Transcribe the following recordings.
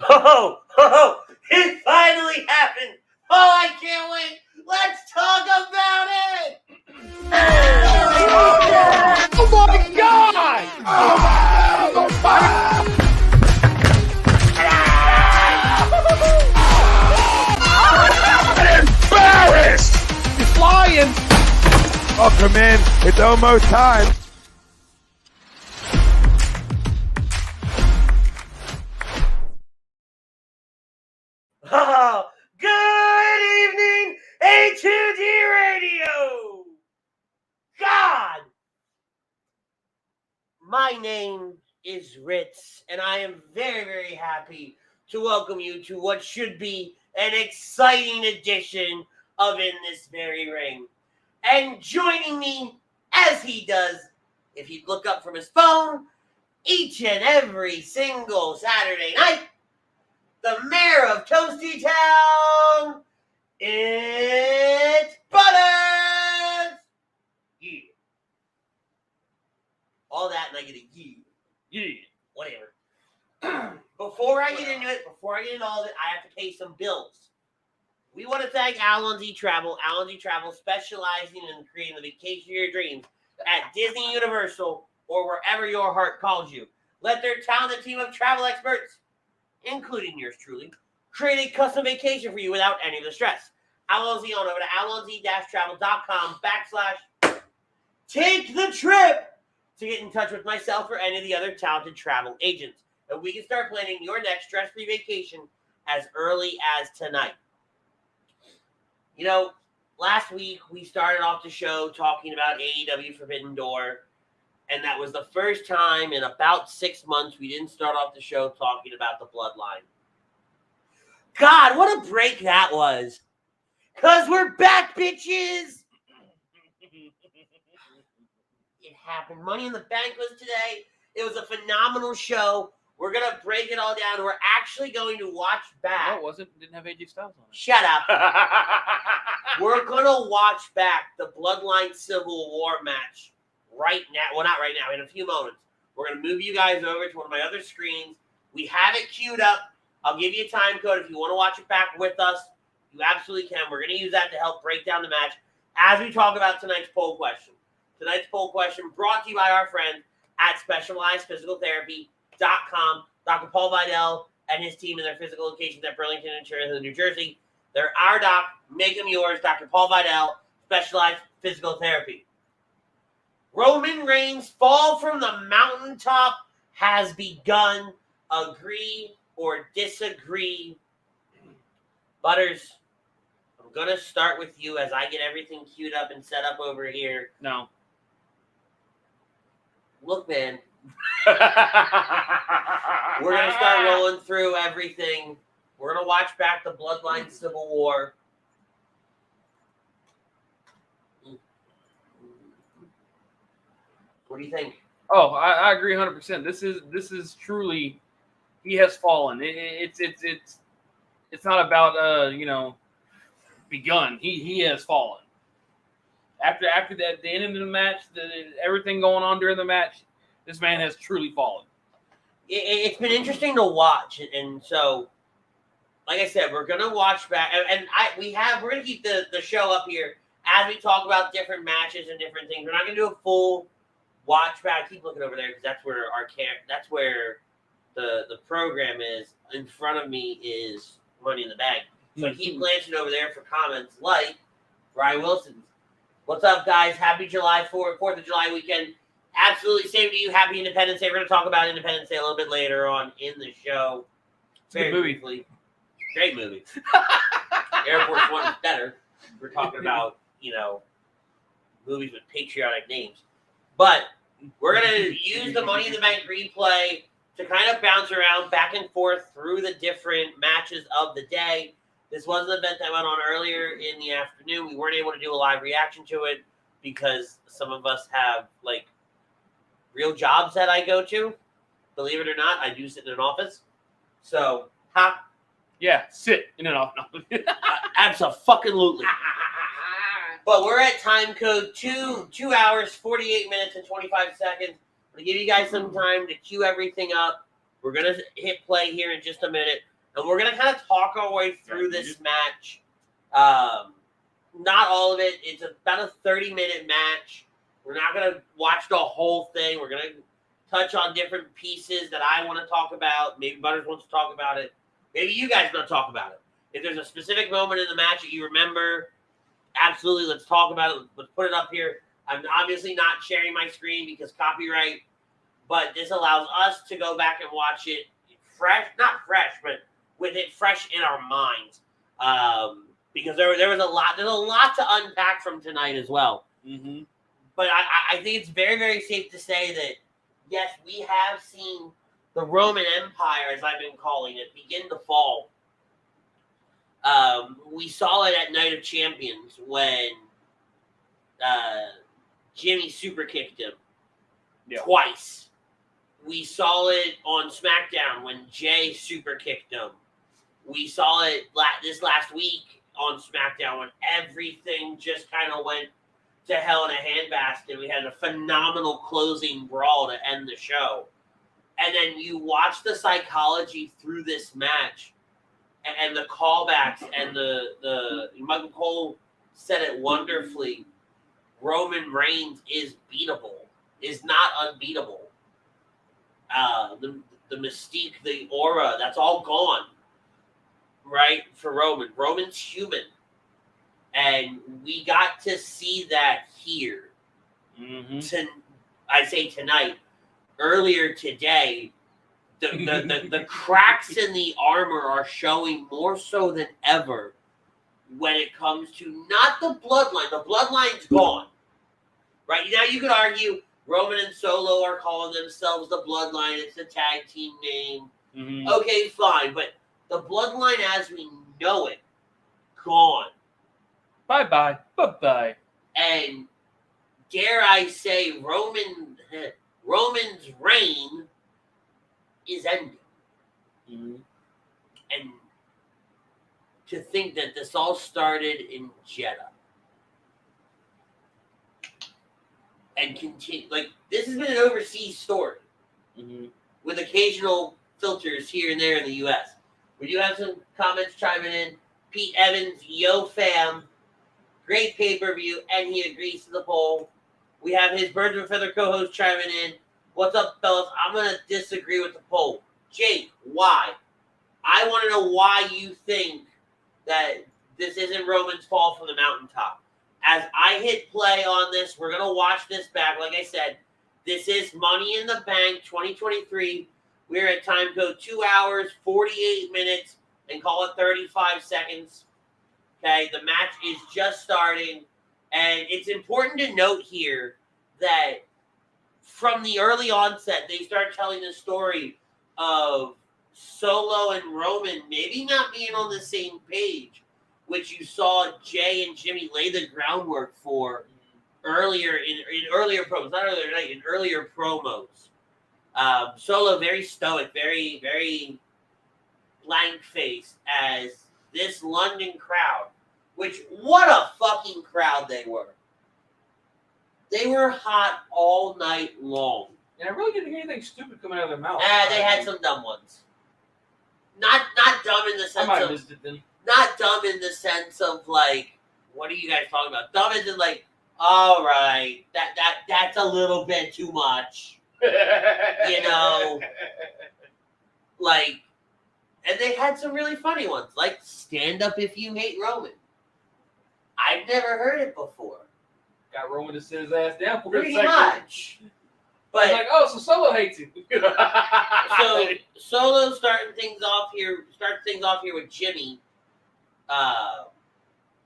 Ho, ho, ho! It finally happened! Oh, I can't wait! Let's talk about it! Oh my God! I'm embarrassed! He's flying! Welcome in. It's almost time. Oh, good evening, A2D Radio! God! My name is Ritz, and I am very, very happy to welcome you to what should be an exciting edition of In This Very Ring. And joining me, as he does, if you look up from his phone, each and every single Saturday night, the mayor of Toasty Town, it's Butters! Yeah. All that, and I get a yeah. Yeah. Whatever. Before I get into all of it, I have to pay some bills. We want to thank Alan Z Travel. Alan Z Travel specializing in creating the vacation of your dreams at Disney Universal or wherever your heart calls you. Let their talented team of travel experts, including yours truly, create a custom vacation for you without any of the stress. Alan Z on over to alonz-travel.com/ take the trip to get in touch with myself or any of the other talented travel agents. And we can start planning your next stress-free vacation as early as tonight. You know, last week we started off the show talking about AEW Forbidden Door, and that was the first time in about 6 months we didn't start off the show talking about the Bloodline. God, what a break that was. Because we're back, bitches! It happened. Money in the Bank was today. It was a phenomenal show. We're going to break it all down. We're actually going to watch back. No, it wasn't. It didn't have AJ Styles on it. Shut up. We're going to watch back the Bloodline Civil War match right now. Well, not right now. In a few moments. We're going to move you guys over to one of my other screens. We have it queued up. I'll give you a time code if you want to watch it back with us. You absolutely can. We're going to use that to help break down the match as we talk about tonight's poll question. Tonight's poll question brought to you by our friend at SpecializedPhysicalTherapy.com. Dr. Paul Vidal and his team in their physical locations at Burlington and New Jersey. They're our doc. Make them yours. Dr. Paul Vidal, Specialized Physical Therapy. Roman Reigns' fall from the mountaintop has begun. Agree or disagree? Butters, I'm going to start with you as I get everything queued up and set up over here. No. Look, man. We're going to start rolling through everything. We're going to watch back the Bloodline Civil War. What do you think? Oh, I agree 100%. This is truly, he has fallen. It's not about begun. He has fallen. After that, the end of the match, everything going on during the match, this man has truly fallen. It's been interesting to watch, and so, like I said, we're gonna watch back, and we're gonna keep the show up here as we talk about different matches and different things. We're not gonna do a full watch back. Keep looking over there because that's where that's where the program is. In front of me is Money in the Bank, so I keep glancing over there for comments like Brian Wilson's. What's up, guys? Happy July 4th of July weekend. Absolutely same to you. Happy Independence Day. We're going to talk about Independence Day a little bit later on in the show. Very briefly. Great movie. Air Force One is better. We're talking about, movies with patriotic names. But we're going to use the Money in the Bank replay to kind of bounce around back and forth through the different matches of the day. This was an event that went on earlier in the afternoon. We weren't able to do a live reaction to it because some of us have, real jobs that I go to. Believe it or not, I do sit in an office. So, Yeah, sit in an office. Absolutely. But we're at time code 2 hours, 48 minutes, and 25 seconds. I'm going to give you guys some time to queue everything up. We're going to hit play here in just a minute. And we're going to kind of talk our way through this match. Not all of it. It's about a 30-minute match. We're not going to watch the whole thing. We're going to touch on different pieces that I want to talk about. Maybe Butters wants to talk about it. Maybe you guys want to talk about it. If there's a specific moment in the match that you remember, absolutely, let's talk about it. Let's put it up here. I'm obviously not sharing my screen because copyright, but this allows us to go back and watch it fresh, not fresh, but with it fresh in our minds. Because there's a lot to unpack from tonight as well. Mm-hmm. But I think it's very, very safe to say that, yes, we have seen the Roman Empire, as I've been calling it, begin to fall. We saw it at Night of Champions when Jimmy superkicked him twice. We saw it on SmackDown when Jey superkicked him. We saw it this last week on SmackDown when everything just kind of went to hell in a handbasket. We had a phenomenal closing brawl to end the show. And then you watch the psychology through this match and the callbacks and the Michael Cole said it wonderfully. Roman Reigns is beatable, is not unbeatable. The mystique, the aura, that's all gone, right, for Roman. Roman's human. And we got to see that here. Mm-hmm. I say tonight. Earlier today, the cracks in the armor are showing more so than ever when it comes to not the bloodline. The bloodline's gone. Right? Now you could argue Roman and Solo are calling themselves the bloodline. It's a tag team name. Mm-hmm. Okay, fine. But the bloodline as we know it, gone. Bye-bye. Bye-bye. And dare I say Roman's reign is ending. Mm-hmm. And to think that this all started in Jeddah. And continue, like, this has been an overseas story. Mm-hmm. With occasional filters here and there in the U.S. We do have some comments chiming in. Pete Evans, yo fam. Great pay-per-view, and he agrees to the poll. We have his Birds of a Feather co-host chiming in. What's up, fellas? I'm going to disagree with the poll. Jake, why? I want to know why you think that this isn't Roman's fall from the mountaintop. As I hit play on this, we're going to watch this back. Like I said, this is Money in the Bank 2023. We're at time code 2 hours, 48 minutes, and call it 35 seconds. Okay, the match is just starting. And it's important to note here that from the early onset, they start telling the story of Solo and Roman maybe not being on the same page, which you saw Jey and Jimmy lay the groundwork for earlier in earlier promos, not earlier tonight, in earlier promos. Solo very stoic, very, very blank-faced as this London crowd, which, what a fucking crowd they were. They were hot all night long. And I really didn't hear anything stupid coming out of their mouth. They had some dumb ones. Not dumb in the sense of... Not dumb in the sense of, like, what are you guys talking about? Dumb as in, like, all right, that's a little bit too much. You know? Like, and they had some really funny ones, like, stand up if you hate Roman. I've never heard it before. Got Roman to sit his ass down for Pretty a second. much. But like, oh, so Solo hates him. So Solo starting things off here with Jimmy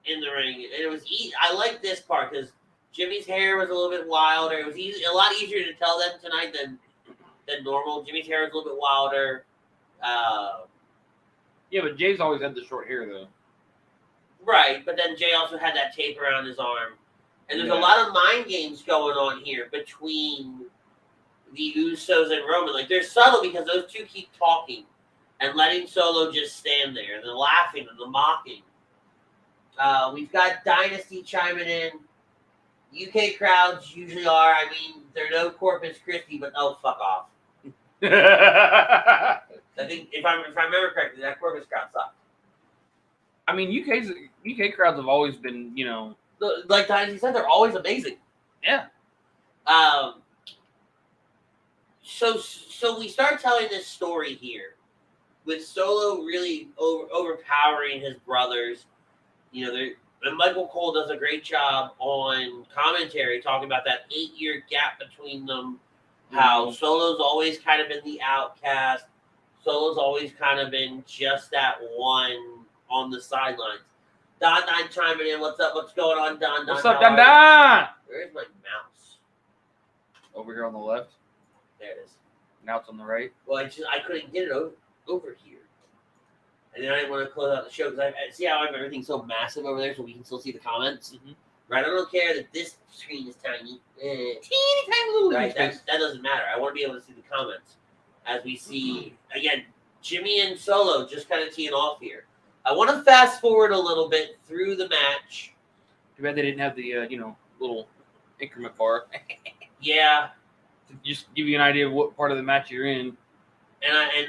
in the ring. And it was I like this part because Jimmy's hair was a little bit wilder. It was a lot easier to tell them tonight than normal. Jimmy's hair was a little bit wilder. Yeah, but Jay's always had the short hair, though. Right, but then Jey also had that tape around his arm. And there's a lot of mind games going on here between the Usos and Roman. Like, they're subtle because those two keep talking and letting Solo just stand there. And they're laughing and they're mocking. We've got Dynasty chiming in. UK crowds usually are. I mean, they're no Corpus Christi, but oh, fuck off. I think if I remember correctly, that Corvus crowd sucked. I mean, UK crowds have always been, Like Dynasty said, they're always amazing. Yeah. So we start telling this story here with Solo really overpowering his brothers. And Michael Cole does a great job on commentary talking about that 8-year gap between them. How Solo's always kind of been the outcast. Solo's always kind of been just that one on the sidelines. Don chiming in. What's up? What's going on, Don? What's up, Don? Don? Where's my mouse? Over here on the left. There it is. Now it's on the right. Well, I couldn't get it over here. And then I didn't want to close out the show because I see how everything's so massive over there so we can still see the comments. Mm-hmm. Right? I don't care that this screen is tiny. Teeny tiny little. Right? That doesn't matter. I want to be able to see the comments as we see, again, Jimmy and Solo just kind of teeing off here. I want to fast forward a little bit through the match. Too bad they didn't have the, little increment bar. Yeah. To just give you an idea of what part of the match you're in. And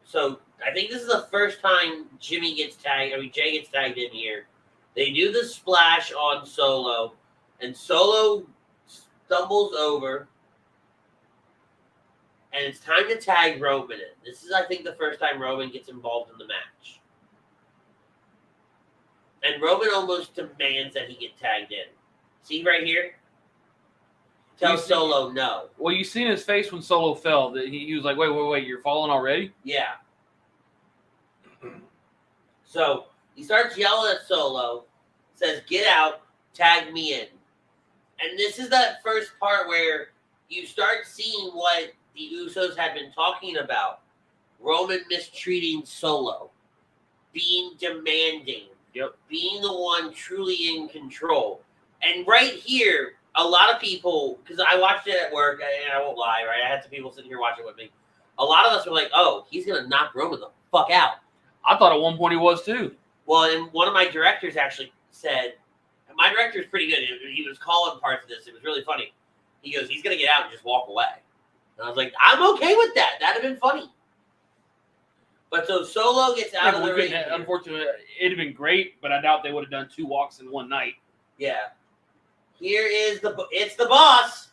so I think this is the first time Jey gets tagged in here. They do the splash on Solo, and Solo stumbles over, and it's time to tag Roman in. This is, I think, the first time Roman gets involved in the match. And Roman almost demands that he get tagged in. See right here? Tell Solo no. Well, you seen his face when Solo fell. That he was like, wait, you're falling already? Yeah. So he starts yelling at Solo, says, get out, tag me in. And this is that first part where you start seeing what the Usos had been talking about. Roman mistreating Solo. Being demanding. Yep. Being the one truly in control. And right here, a lot of people, because I watched it at work, and I won't lie, right? I had some people sitting here watching with me. A lot of us were like, oh, he's going to knock Roman the fuck out. I thought at one point he was too. Well, and one of my directors actually said, and my director's pretty good. He was calling parts of this. It was really funny. He goes, he's going to get out and just walk away. And I was like, I'm okay with that. That'd have been funny. But so Solo gets out of the ring. Unfortunately, it'd have been great, but I doubt they would have done 2 walks in one night. Yeah. Here is it's the boss.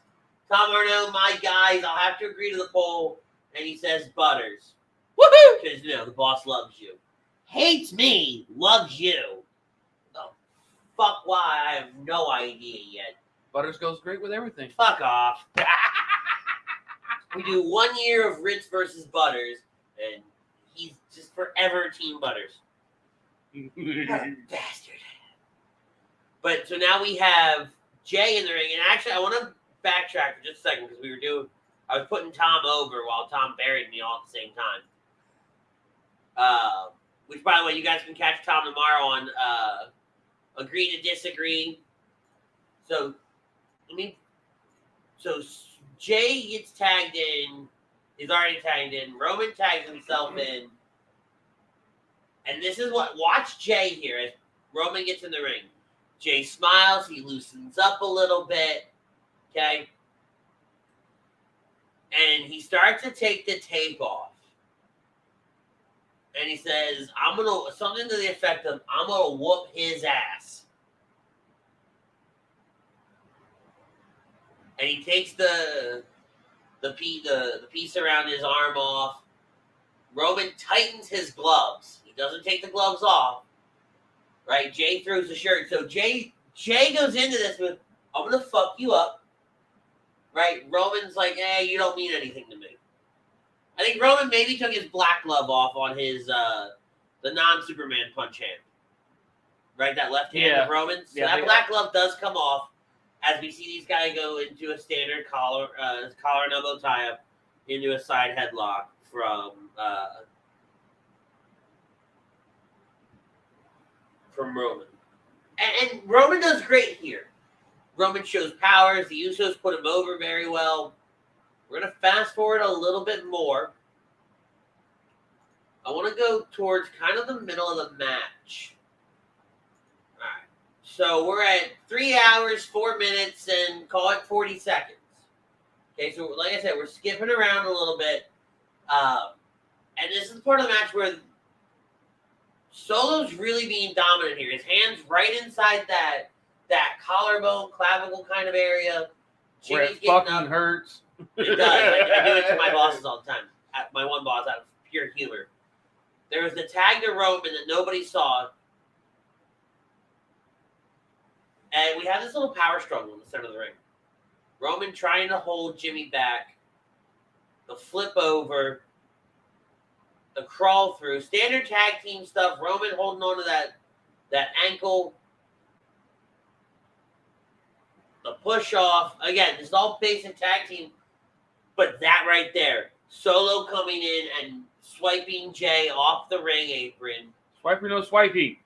Tom Arno, my guys, I'll have to agree to the poll. And he says Butters. Woohoo! Because, the boss loves you. Hates me, loves you. Oh, fuck why? I have no idea yet. Butters goes great with everything. Fuck off. We do 1 year of Ritz versus Butters, and he's just forever Team Butters. Bastard. But so now we have Jey in the ring, and actually I want to backtrack for just a second because I was putting Tom over while Tom buried me all at the same time. Which, by the way, you guys can catch Tom tomorrow on Agree to Disagree. So Jey gets tagged in. He's already tagged in. Roman tags himself in. And this is watch Jey here as Roman gets in the ring. Jey smiles. He loosens up a little bit. Okay? And he starts to take the tape off. And he says, something to the effect of, I'm going to whoop his ass. And he takes the piece around his arm off. Roman tightens his gloves. He doesn't take the gloves off. Right? Jey throws the shirt. So Jey goes into this with, I'm going to fuck you up. Right? Roman's like, hey, you don't mean anything to me. I think Roman maybe took his black glove off on his the non-Superman punch hand. Right? That left hand of Roman's. So that black glove does come off as we see these guys go into a standard collar and elbow tie-up into a side headlock from Roman. And Roman does great here. Roman shows powers. The Usos put him over very well. We're going to fast forward a little bit more. I want to go towards kind of the middle of the match. All right. So we're at 3 hours, 4 minutes, and call it 40 seconds. Okay, so like I said, we're skipping around a little bit. And this is part of the match where Solo's really being dominant here. His hands right inside that collarbone, clavicle kind of area. Where Jimmy's it getting fucking up. hurts. It does. I do it to my bosses all the time. My one boss out of pure humor. There was the tag to Roman that nobody saw. And we have this little power struggle in the center of the ring. Roman trying to hold Jimmy back. The flip over. The crawl through. Standard tag team stuff. Roman holding on to that ankle. The push off. Again, this is all basic tag team. But that right there. Solo coming in and swiping Jey off the ring apron. Swipey no swipey.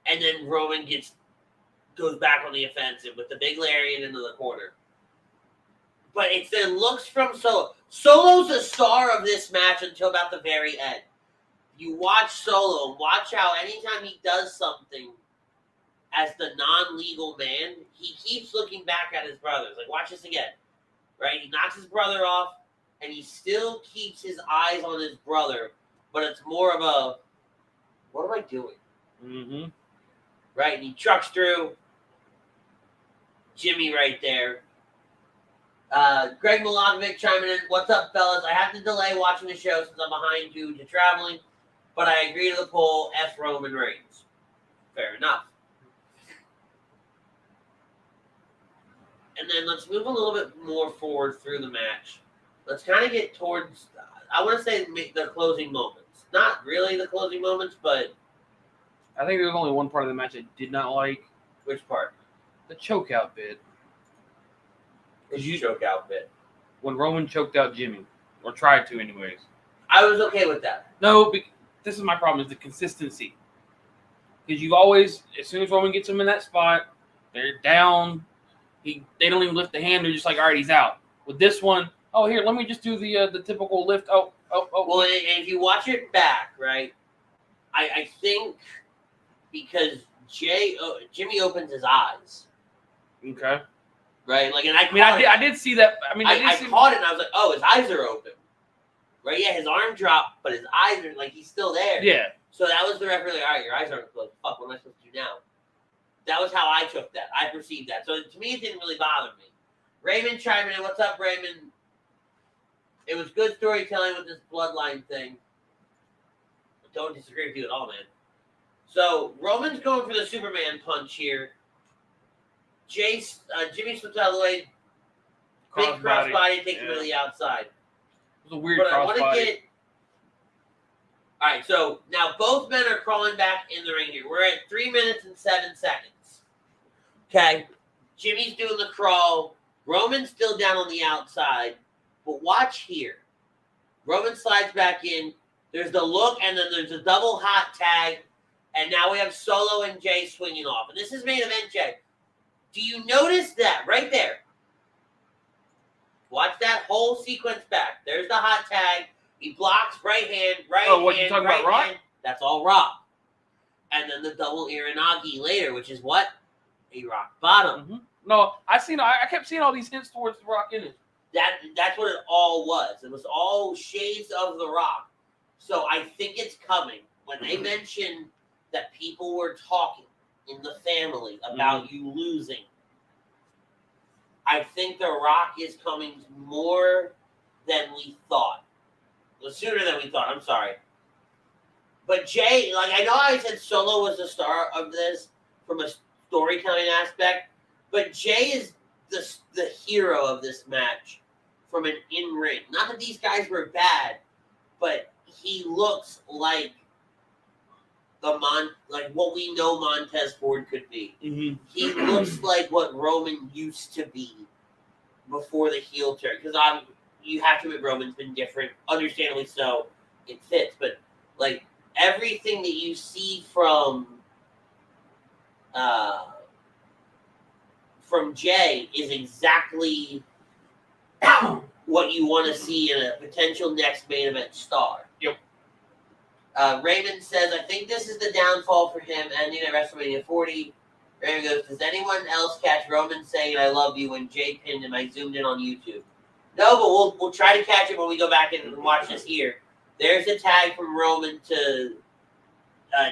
And then Roman goes back on the offensive with the big lariat into the corner. But it's the looks from Solo. Solo's the star of this match until about the very end. You watch Solo and watch how anytime he does something as the non-legal man, he keeps looking back at his brothers. Like, watch this again. Right? He knocks his brother off, and he still keeps his eyes on his brother, but it's more of a, what am I doing? Mm-hmm. Right? And he trucks through. Jimmy right there. Greg Milanovic chiming in. What's up, fellas? I have to delay watching the show since I'm behind due to traveling, but I agree to the poll. F Roman Reigns. Fair enough. And then let's move a little bit more forward through the match. Let's kind of get towards, I want to say the closing moments. Not really the closing moments, but... I think there's only one part of the match I did not like. Which part? The chokeout bit. The choke out bit. When Roman choked out Jimmy. Or tried to, anyways. I was okay with that. No, this is my problem, is the consistency. Because you always, as soon as Roman gets him in that spot, they're down. They don't even lift the hand. They're just like, all right, he's out. With this one, oh, here, let me just do the typical lift. Oh. Well, and if you watch it back, right, I think because Jimmy opens his eyes. Okay. Right? Like, and I did see that. I caught it and I was like, oh, his eyes are open. Right? Yeah, his arm dropped, but his eyes are, like, he's still there. Yeah. So that was the referee, like, all right, your eyes aren't closed. Fuck, what am I supposed to do now? That was how I took that. I perceived that. So to me, it didn't really bother me. Raymond chiming in. What's up, Raymond? It was good storytelling with this bloodline thing. I don't disagree with you at all, man. So Roman's going for the Superman punch here. Jimmy slips out of the way. Big crossbody takes him to the outside. It was a weird crossbody. All right, so now both men are crawling back in the ring here. We're at 3 minutes and 7 seconds. Okay, Jimmy's doing the crawl. Roman's still down on the outside. But watch here. Roman slides back in. There's the look, and then there's a double hot tag. And now we have Solo and Jey swinging off. And this is main event Jey. Do you notice that right there? Watch that whole sequence back. There's the hot tag. He blocks right hand, Oh, what, you talking about Rock? That's all Rock. And then the double Iranagi later, which is what? A Rock bottom. Mm-hmm. No, I kept seeing all these hints towards the Rock in it. That's what it all was. It was all shades of the Rock. So I think it's coming. When they mentioned that people were talking in the family about you losing, I think the Rock is coming more than we thought. Well, sooner than we thought. I'm sorry. But Jey, like, I know I said Solo was the star of this from a storytelling aspect, but Jey is the hero of this match from an in-ring. Not that these guys were bad, but he looks like like what we know Montez Ford could be. Mm-hmm. He looks like what Roman used to be before the heel turn. Because you have to admit Roman's been different, understandably so. It fits, but like everything that you see from Jey is exactly what you want to see in a potential next main event star. Yep. Raymond says, I think this is the downfall for him ending at WrestleMania 40. Raymond goes, does anyone else catch Roman saying I love you when Jey pinned him? I zoomed in on YouTube. No, but we'll try to catch it when we go back in and watch this here. There's a tag from Roman to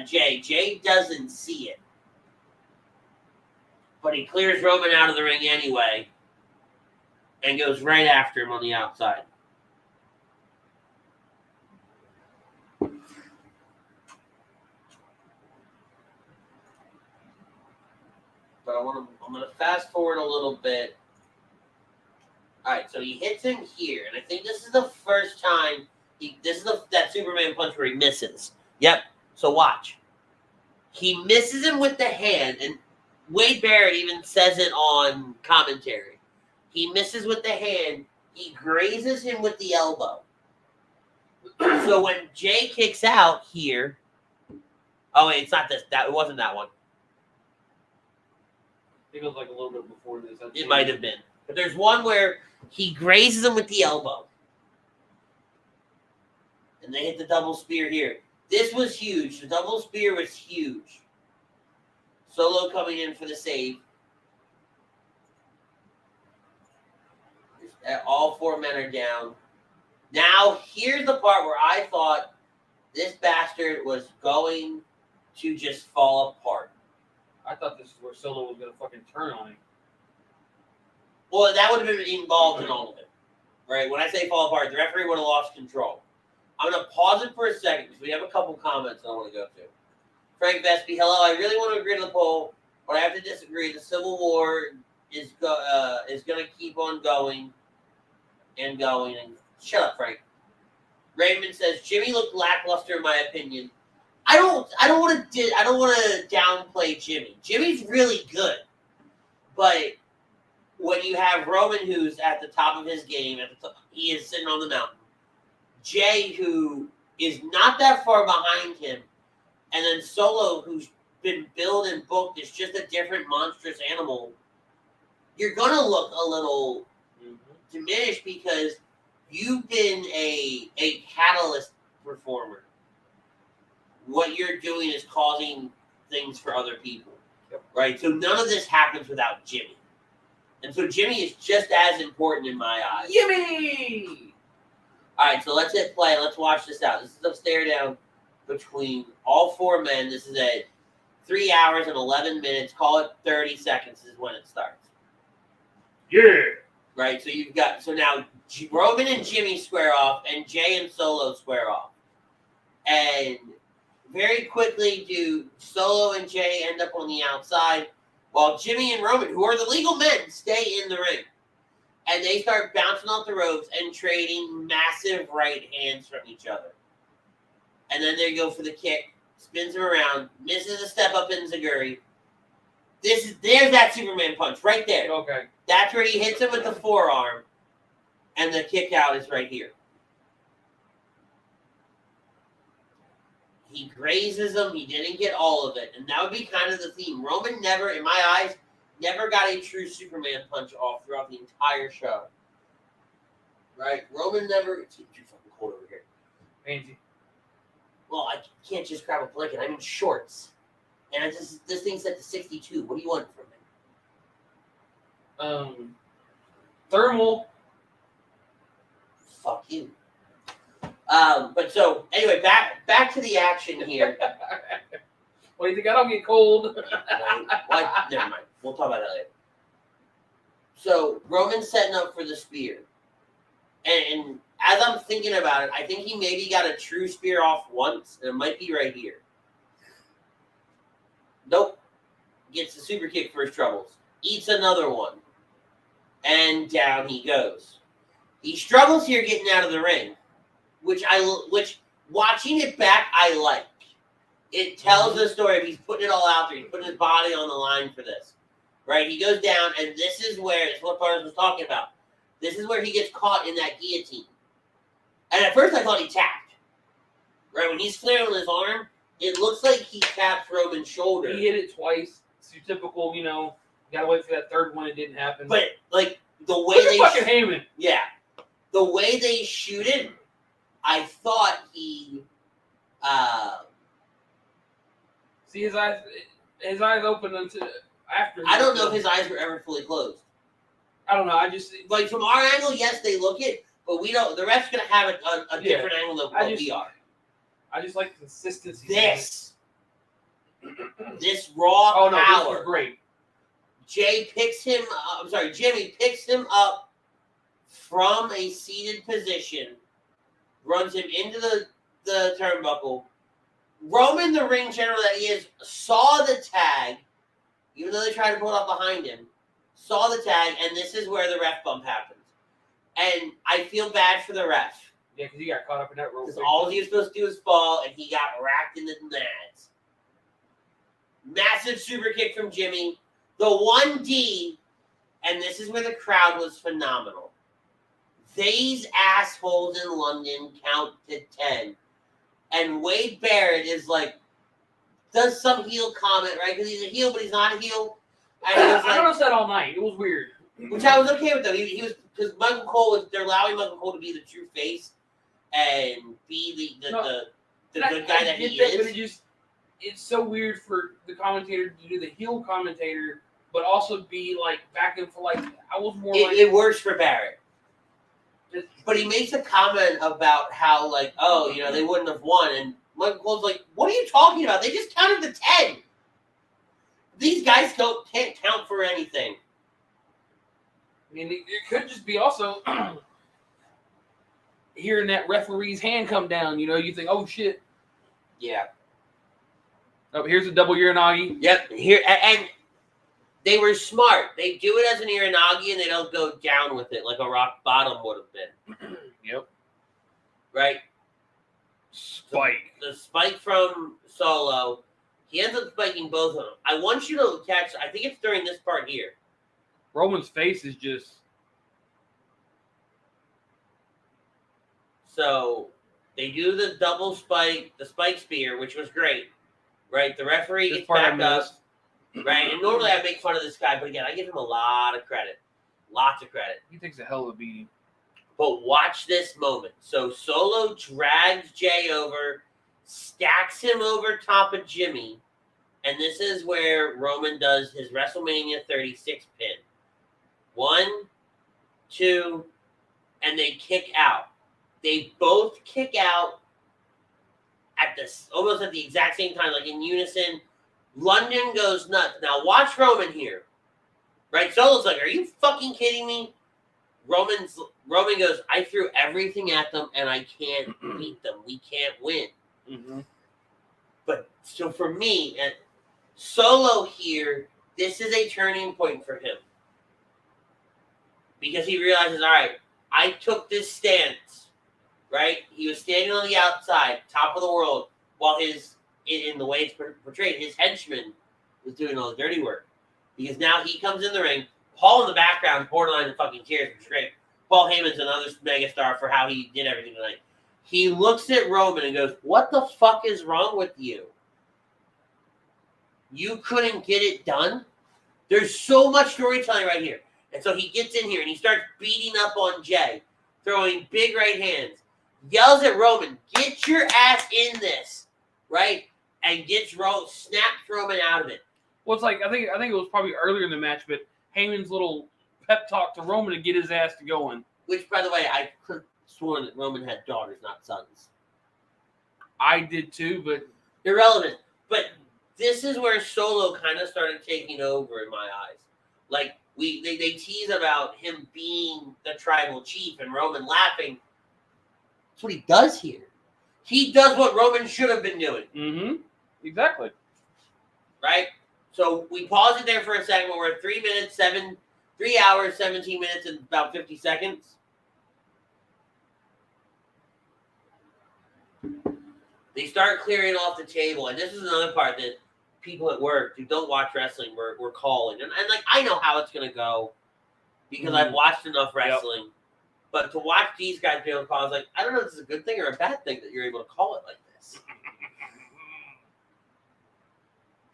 Jey. Jey doesn't see it. But he clears Roman out of the ring anyway and goes right after him on the outside. But I'm going to fast forward a little bit. All right, so he hits him here, and I think this is the first time that Superman punch where he misses. Yep. So watch. He misses him with the hand, and Wade Barrett even says it on commentary. He misses with the hand. He grazes him with the elbow. So when Jey kicks out here, oh wait, it's not this. It wasn't that one. I think it was like a little bit before this. It might have been. But there's one where he grazes him with the elbow. And they hit the double spear here. This was huge. The double spear was huge. Solo coming in for the save. All four men are down. Now, here's the part where I thought this bastard was going to just fall apart. I thought this is where Solo was going to fucking turn on him. Well, that would have been involved in all of it. Right? When I say fall apart, the referee would have lost control. I'm going to pause it for a second because we have a couple comments I want to go to. Frank Vespi, hello. I really want to agree to the poll, but I have to disagree. The Civil War is going to keep on going and going. And shut up, Frank. Raymond says Jimmy looked lackluster in my opinion. I don't want to downplay Jimmy. Jimmy's really good, but when you have Roman, who's at the top of his game, he is sitting on the mountain. Jey, who is not that far behind him, and then Solo, who's been billed and booked as just a different monstrous animal, you're going to look a little diminished because you've been a catalyst performer. What you're doing is causing things for other people, right? So none of this happens without Jimmy. And so Jimmy is just as important in my eyes. Jimmy! All right, so let's hit play. Let's watch this out. This is a stare down between all four men. This is at 3 hours and 11 minutes. Call it 30 seconds is when it starts. Yeah. Right, so now Roman and Jimmy square off, and Jey and Solo square off. And very quickly do Solo and Jey end up on the outside, while Jimmy and Roman, who are the legal men, stay in the ring. And they start bouncing off the ropes and trading massive right hands from each other. And then they go for the kick, spins him around, misses a step up in Zaguri. There's that Superman punch right there. Okay. That's where he hits him with the forearm, and the kick out is right here. He grazes him. He didn't get all of it, and that would be kind of the theme. Roman never, in my eyes, never got a true Superman punch off throughout the entire show. Right? Roman never. It's too fucking cold over here. Angie. Well, I can't just grab a blanket. I'm in shorts, and this thing's set to 62. What do you want from me? Thermal. Fuck you. But so anyway, back to the action here. Well, you think I don't get cold? Never mind. We'll talk about that later. So Roman's setting up for the spear, and as I'm thinking about it, I think he maybe got a true spear off once, and it might be right here. Nope. Gets the super kick for his troubles. Eats another one, and down he goes. He struggles here getting out of the ring, which watching it back I like. It tells the story of he's putting it all out there. He's putting his body on the line for this. Right? He goes down, and this is what Parnas was talking about. This is where he gets caught in that guillotine. And at first I thought he tapped. Right? When he's flailing his arm, it looks like he tapped Roman's shoulder. He hit it twice. It's your typical, gotta wait for that third one. It didn't happen. But, like, the way they fucking Heyman. Yeah. The way they shoot it, I thought he see his eyes open until after. I don't know if his eyes were ever fully closed. I don't know. I just like from our angle, yes, they look it, but we don't. The ref's gonna have a different angle of what we are. I just like consistency. This raw power. This was great. Jimmy picks him up from a seated position, runs him into the turnbuckle. Roman, the ring general that he is, saw the tag, even though they tried to pull it up behind him, saw the tag, and this is where the ref bump happens. And I feel bad for the ref. Yeah, because he got caught up in that rope. Because all he was supposed to do was fall, and he got racked in the nads. Massive super kick from Jimmy. The 1D, and this is where the crowd was phenomenal. These assholes in London count to 10. And Wade Barrett is like, does some heel comment, right? Because he's a heel, but he's not a heel. And he was like, I noticed that all night. It was weird. Which I was okay with, though. He was, because Michael Cole, they're allowing Michael Cole to be the true face and be the good guy that he is. But it's so weird for the commentator to do the heel commentator, but also be like back and forth. Like, I was more it works for Barrett. But he makes a comment about how, like, oh, you know, they wouldn't have won. And Michael Cole's like, what are you talking about? They just counted to 10. These guys can't count for anything. I mean, it could just be also hearing that referee's hand come down. You know, you think, oh, shit. Yeah. Oh, here's a double Uranagi. Yep. Here, and they were smart. They do it as an Uranagi, and they don't go down with it like a rock bottom would have been. Yep. Right? Spike. The spike from Solo. He ends up spiking both of them. I want you to catch, I think it's during this part here. Roman's face is just... So, they do the double spike, the spike spear, which was great. Right? The referee gets back up. Right? And normally I make fun of this guy, but again, I give him a lot of credit. Lots of credit. He takes a hell of a beating. But watch this moment. So Solo drags Jey over, stacks him over top of Jimmy, and this is where Roman does his WrestleMania 36 pin. 1, 2, and they kick out. They both kick out at this almost at the exact same time, like in unison. London goes nuts. Now watch Roman here. Right? Solo's like, are you fucking kidding me? Roman goes, I threw everything at them and I can't beat them. We can't win. Mm-hmm. But so for me, and Solo here, this is a turning point for him. Because he realizes, all right, I took this stance, right? He was standing on the outside, top of the world, while in the way it's portrayed, his henchman was doing all the dirty work. Because now he comes in the ring, Paul in the background, borderline in fucking tears, which is great. Paul Heyman's another megastar for how he did everything tonight. He looks at Roman and goes, what the fuck is wrong with you? You couldn't get it done? There's so much storytelling right here. And so he gets in here and he starts beating up on Jey, throwing big right hands, yells at Roman, get your ass in this, right? And snaps Roman out of it. Well, it's like, I think it was probably earlier in the match, but Heyman's little pep talk to Roman to get his ass to going. Which, by the way, I could have sworn that Roman had daughters, not sons. I did too, but... Irrelevant. But this is where Solo kind of started taking over in my eyes. Like, they tease about him being the tribal chief and Roman laughing. That's what he does here. He does what Roman should have been doing. Mm-hmm. Exactly. Right? So we pause it there for a second. We're at 3 hours, 17 minutes, and about 50 seconds. They start clearing off the table, and this is another part that people at work who don't watch wrestling were calling. And like, I know how it's going to go because I've watched enough wrestling. Yep. But to watch these guys be able to call, I was like, I don't know if this is a good thing or a bad thing that you're able to call it like this.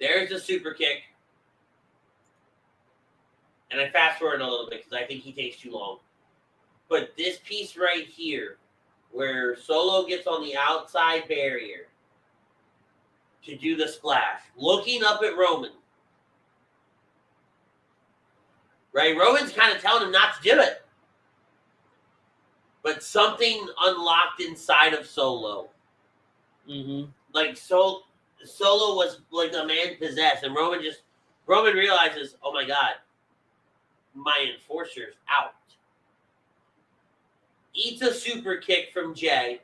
There's the super kick. And I fast forward a little bit because I think he takes too long. But this piece right here, where Solo gets on the outside barrier to do the splash, looking up at Roman. Right? Roman's kind of telling him not to do it. but something unlocked inside of Solo. Mm-hmm. Like Solo was like a man possessed, and Roman realizes, oh my god, my enforcer's out. Eats a super kick from Jey.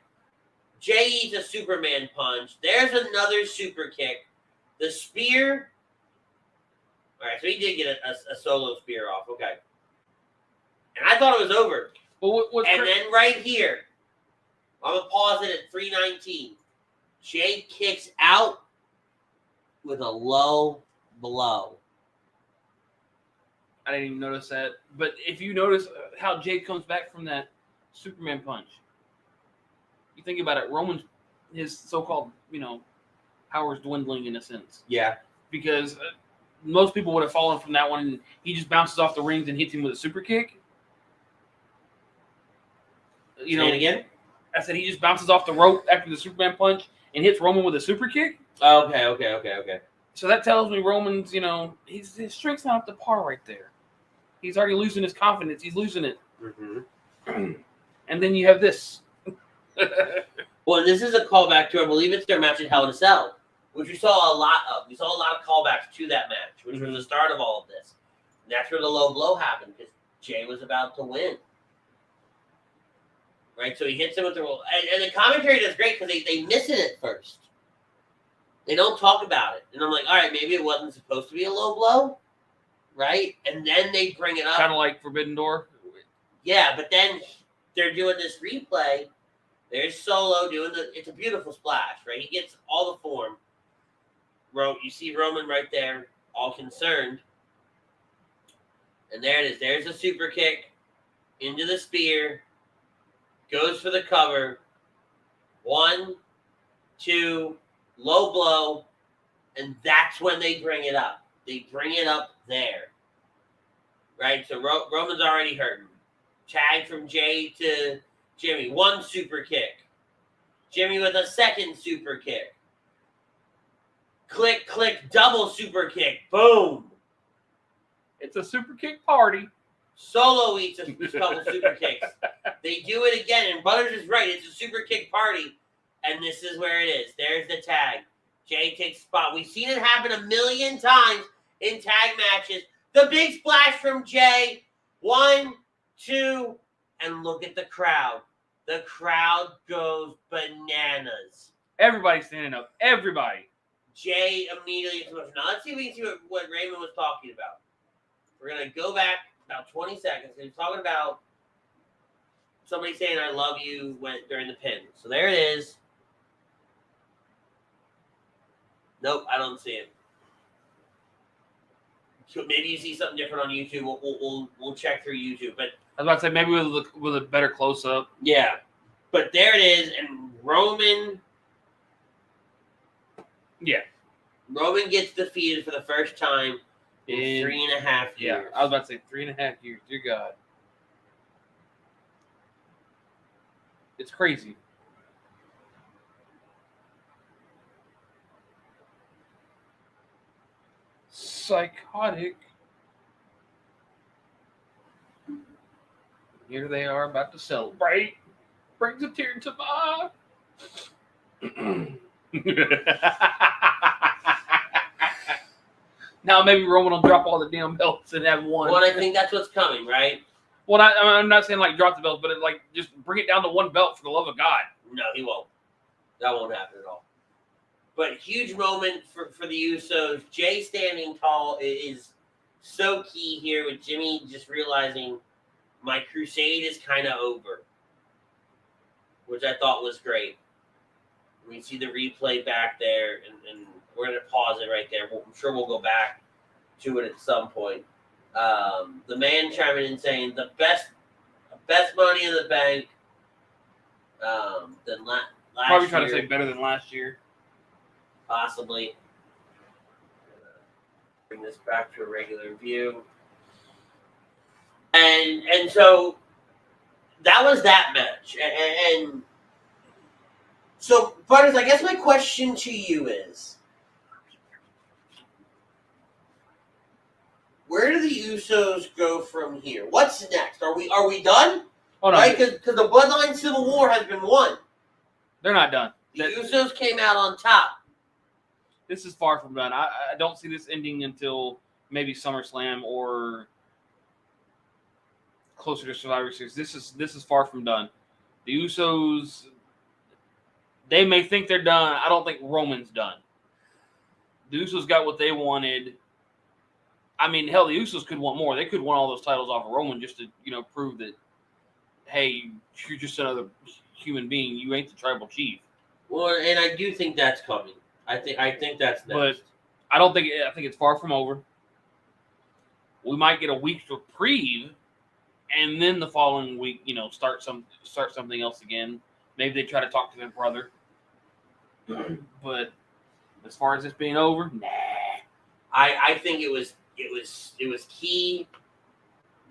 Jey eats a Superman punch. There's another super kick. The spear. All right, so he did get a Solo spear off. Okay. And I thought it was over. Well, then right here, I'm going to pause it at 3:19. Jey kicks out with a low blow. I didn't even notice that. But if you notice how Jey comes back from that Superman punch, you think about it, Roman's, his so-called, power's dwindling in a sense. Yeah. Because most people would have fallen from that one, and he just bounces off the rings and hits him with a super kick. Say it again? I said he just bounces off the rope after the Superman punch and hits Roman with a super kick. Okay. So that tells me Roman's, his strength's not up to par right there. He's already losing his confidence. He's losing it. Mm-hmm. And then you have this. Well, this is a callback to, I believe it's their match at Hell in a Cell, which we saw a lot of. We saw a lot of callbacks to that match, which was the start of all of this. And that's where the low blow happened, because Jey was about to win. Right, so he hits him with the roll. And the commentary does great because they miss it at first. They don't talk about it. And I'm like, all right, maybe it wasn't supposed to be a low blow, right? And then they bring it up. Kind of like Forbidden Door. Yeah, but then they're doing this replay. There's Solo doing it's a beautiful splash, right? He gets all the form. You see Roman right there, all concerned. And there it is. There's a super kick into the spear. Goes for the cover. 1, 2, low blow. And that's when they bring it up. They bring it up there. Right? So Roman's already hurting. Tag from Jey to Jimmy. 1 super kick. Jimmy with a second super kick. Click, click, double super kick. Boom. It's a super kick party. Solo eats a couple super kicks. They do it again, and Butters is right. It's a super kick party, and this is where it is. There's the tag. Jey takes spot. We've seen it happen a million times in tag matches. The big splash from Jey. 1, 2, and look at the crowd. The crowd goes bananas. Everybody's standing up. Everybody. Jey immediately. Now let's see if we can see what Raymond was talking about. We're going to go back about 20 seconds. He was talking about somebody saying "I love you" during the pin. So there it is. Nope, I don't see it. Maybe you see something different on YouTube. We'll check through YouTube. But I was about to say maybe with a better close up. yeah, but there it is, and Roman. Yeah, Roman gets defeated for the first time in 3.5 years. Yeah, I was about to say 3.5 years. Dear God. It's crazy. Psychotic. Here they are about to celebrate. Brings a tear to my eye. Now maybe Roman will drop all the damn belts and have one. Well, I think that's what's coming, right? Well, I'm not saying like drop the belt, but just bring it down to one belt for the love of God. No, he won't. That won't happen at all. But huge moment for the Usos. Jey standing tall is so key here, with Jimmy just realizing my crusade is kind of over, which I thought was great. We see the replay back there, and we're going to pause it right there. I'm sure we'll go back to it at some point. The man chiming in saying the best Money in the Bank than last Probably year. trying to say better than last year. Possibly. Bring this back to a regular view. And so that was that match. And so, Butters, I guess my question to you is, where do the Usos go from here? What's next? Are we done? Oh no, right? Because the Bloodline Civil War has been won. they're not done. The Usos came out on top. This is far from done. I don't see this ending until maybe SummerSlam or closer to Survivor Series. This is far from done. The Usos, they may think they're done. I don't think Roman's done. The Usos got what they wanted. I mean, hell, the Usos could want more. They could want all those titles off of Roman just to, prove that, hey, you're just another human being. You ain't the tribal chief. Well, and I do think that's coming. I think that's next. But I think it's far from over. We might get a week's reprieve, and then the following week, start something else again. Maybe they try to talk to their brother. But as far as this being over, nah. I think it was key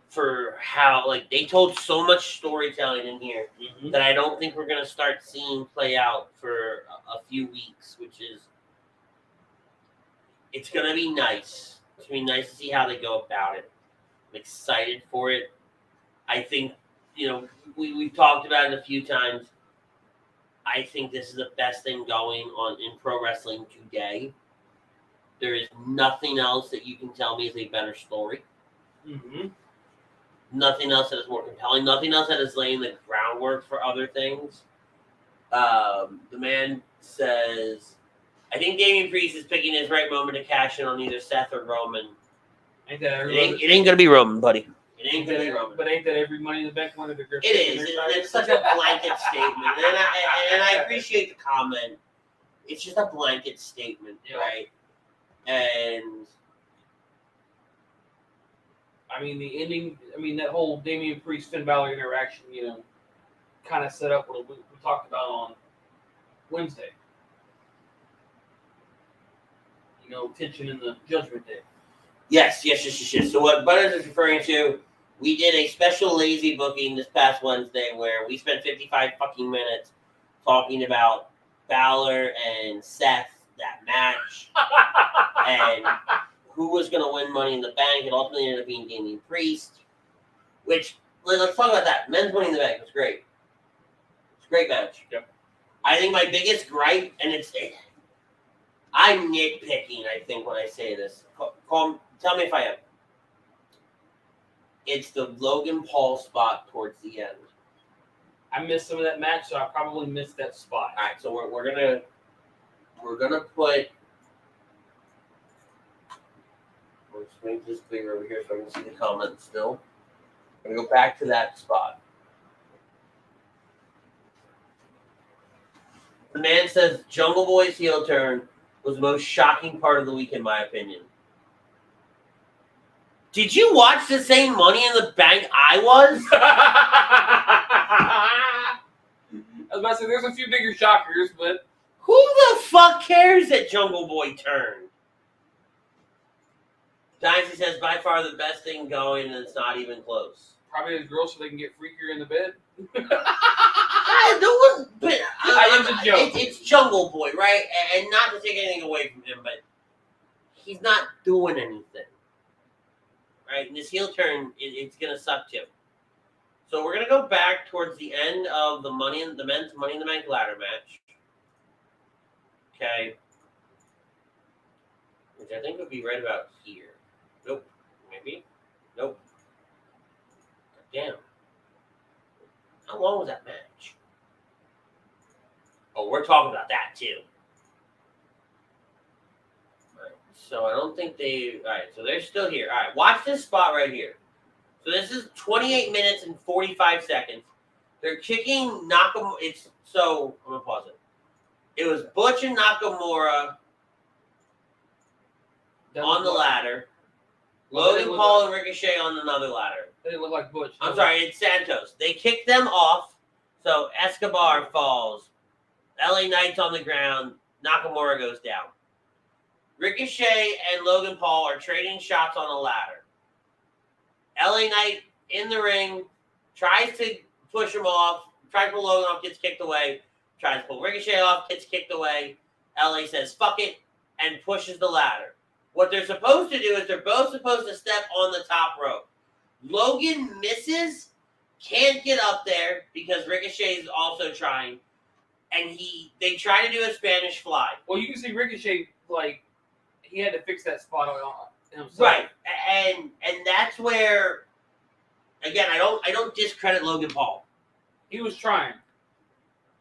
for how they told so much storytelling in here that I don't think we're gonna start seeing play out for a few weeks, which is it's gonna be nice. It's gonna be nice to see how they go about it. I'm excited for it. I think we've talked about it a few times. I think this is the best thing going on in pro wrestling today. There is nothing else that you can tell me is a better story. Mm-hmm. Nothing else that is more compelling. Nothing else that is laying the groundwork for other things. The man says, I think Damian Priest is picking his right moment to cash in on either Seth or Roman. Ain't that it ain't going to be Roman, buddy. It ain't going to be Roman. But ain't that every Money in the Bank one of the grip? It is. It's such a blanket statement. And I appreciate the comment. It's just a blanket statement, right? And I mean, the ending, that whole Damian Priest Finn Balor interaction, kind of set up what we talked about on Wednesday. Tension in the Judgment Day. Yes. So what Butters is referring to, we did a special lazy booking this past Wednesday where we spent 55 fucking minutes talking about Balor and Seth, that match, and who was going to win Money in the Bank. It ultimately ended up being Damian Priest, which, let's talk about that. Men's Money in the Bank was great. It's a great match. Yep. I think my biggest gripe, and I'm nitpicking, I think, when I say this. Tell me if I am. It's the Logan Paul spot towards the end. I missed some of that match, so I probably missed that spot. All right, so we're gonna put. Let's make this bigger over here so I can see the comments still. I'm gonna go back to that spot. The man says Jungle Boy's heel turn was the most shocking part of the week, in my opinion. Did you watch the same Money in the Bank I was? I was about to say, there's a few bigger shockers, but who the fuck cares that Jungle Boy turned? Dynasty says, by far the best thing going, and it's not even close. Probably his girls so they can get freakier in the bed. It's Jungle Boy, right? And not to take anything away from him, but he's not doing anything. Right? And this heel turn, it's going to suck too. So we're going to go back towards the end of the men's Money in the Bank ladder match. Okay. Which I think would be right about here. Nope. Maybe. Nope. Damn. How long was that match? Oh, we're talking about that too. So I don't think they... All right, so they're still here. All right, watch this spot right here. So this is 28 minutes and 45 seconds. They're kicking Nakamura. I'm going to pause it. It was Butch and Nakamura on the ladder. Logan Paul and Ricochet on another ladder. They didn't look like Butch. I'm sorry, it's Santos. They kicked them off. So Escobar falls. LA Knight's on the ground. Nakamura goes down. Ricochet and Logan Paul are trading shots on a ladder. LA Knight in the ring, tries to push him off, tries to pull Logan off, gets kicked away, tries to pull Ricochet off, gets kicked away. LA says, fuck it, and pushes the ladder. What they're supposed to do is they're both supposed to step on the top rope. Logan misses, can't get up there because Ricochet's also trying, and they try to do a Spanish fly. Well, you can see Ricochet, like, he had to fix that spot on himself. Right, and that's where, again, I don't discredit Logan Paul. He was trying.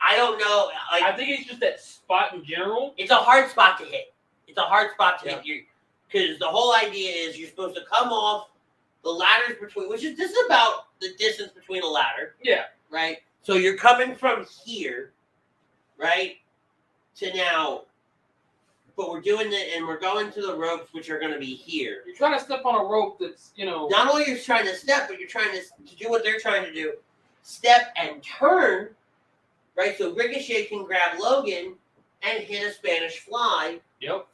I don't know. Like, I think it's just that spot in general. it's a hard spot to hit. It's a hard spot to hit. Because the whole idea is you're supposed to come off the ladders between, this is about the distance between a ladder. Yeah. Right? So you're coming from here, right, to now, but we're doing it, and we're going to the ropes, which are going to be here. You're trying to step on a rope that's, Not only you're trying to step, but you're trying to do what they're trying to do. Step and turn, right? So Ricochet can grab Logan and hit a Spanish fly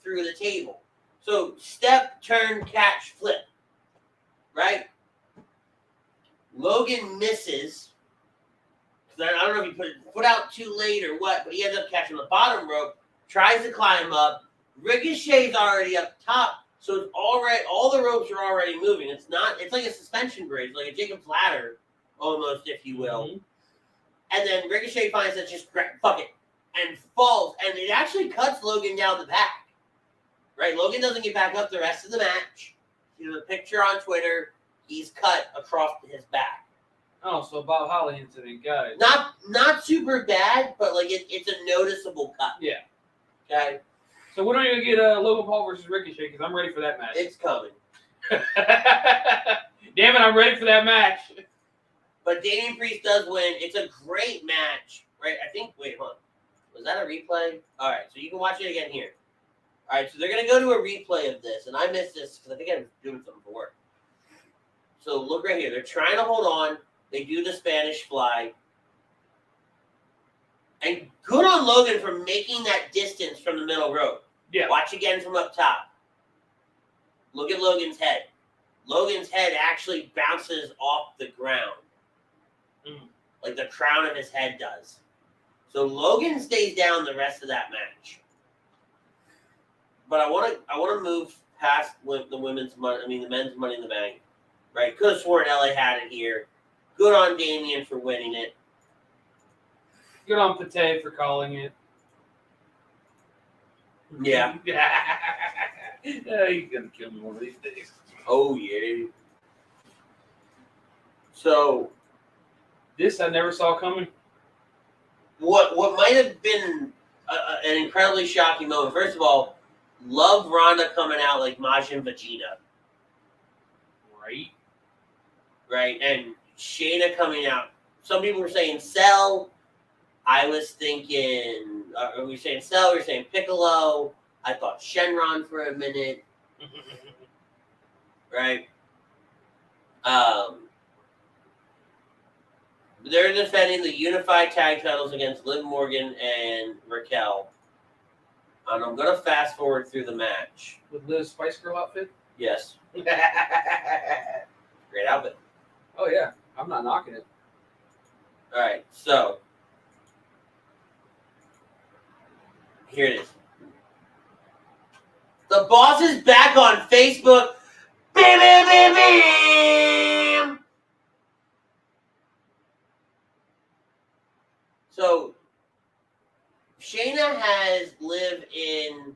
through the table. So step, turn, catch, flip, right? Logan misses. I don't know if he put it foot out too late or what, but he ends up catching the bottom rope, tries to climb up. Ricochet's already up top, so it's already, all the ropes are already moving. It's like a suspension bridge, like a Jacob's ladder, almost, if you will. Mm-hmm. And then Ricochet finds that just fuck it, and falls, and it actually cuts Logan down the back. Right? Logan doesn't get back up the rest of the match. There's a picture on Twitter. He's cut across his back. Oh, so Bob Holly incident. Got it. Not super bad, but like it's a noticeable cut. Yeah. Okay. So when are you gonna get Logan Paul versus Ricochet? Because I'm ready for that match. It's coming. Damn it! I'm ready for that match. But Damian Priest does win. It's a great match, right? I think. Wait, hold on. Was that a replay? All right, so you can watch it again here. All right, so they're gonna go to a replay of this, and I missed this because I think I was doing something for work. So look right here. They're trying to hold on. They do the Spanish fly. And good on Logan for making that distance from the middle rope. Yeah. Watch again from up top. Look at Logan's head. Logan's head actually bounces off the ground. Like the crown of his head does. So Logan stays down the rest of that match. But I want to move past the men's Money in the Bank. Right? Could have sworn LA had it here. Good on Damian for winning it. Good on Pate for calling it. Yeah. He's gonna kill me one of these days. Oh yeah. So this I never saw coming. What might have been an incredibly shocking moment. First of all, love Ronda coming out like Majin Vegeta. Right, and Shayna coming out. Some people were saying Cell. I was thinking, are we saying Cell? We're saying Piccolo. I thought Shenron for a minute. Right. They're defending the unified tag titles against Liv Morgan and Raquel. And I'm going to fast forward through the match. With Liv's Spice Girl outfit? Yes. Great outfit. Oh, yeah. I'm not knocking it. All right, so here it is. The boss is back on Facebook. Bam, bam, bam, bam. So Shayna has Liv in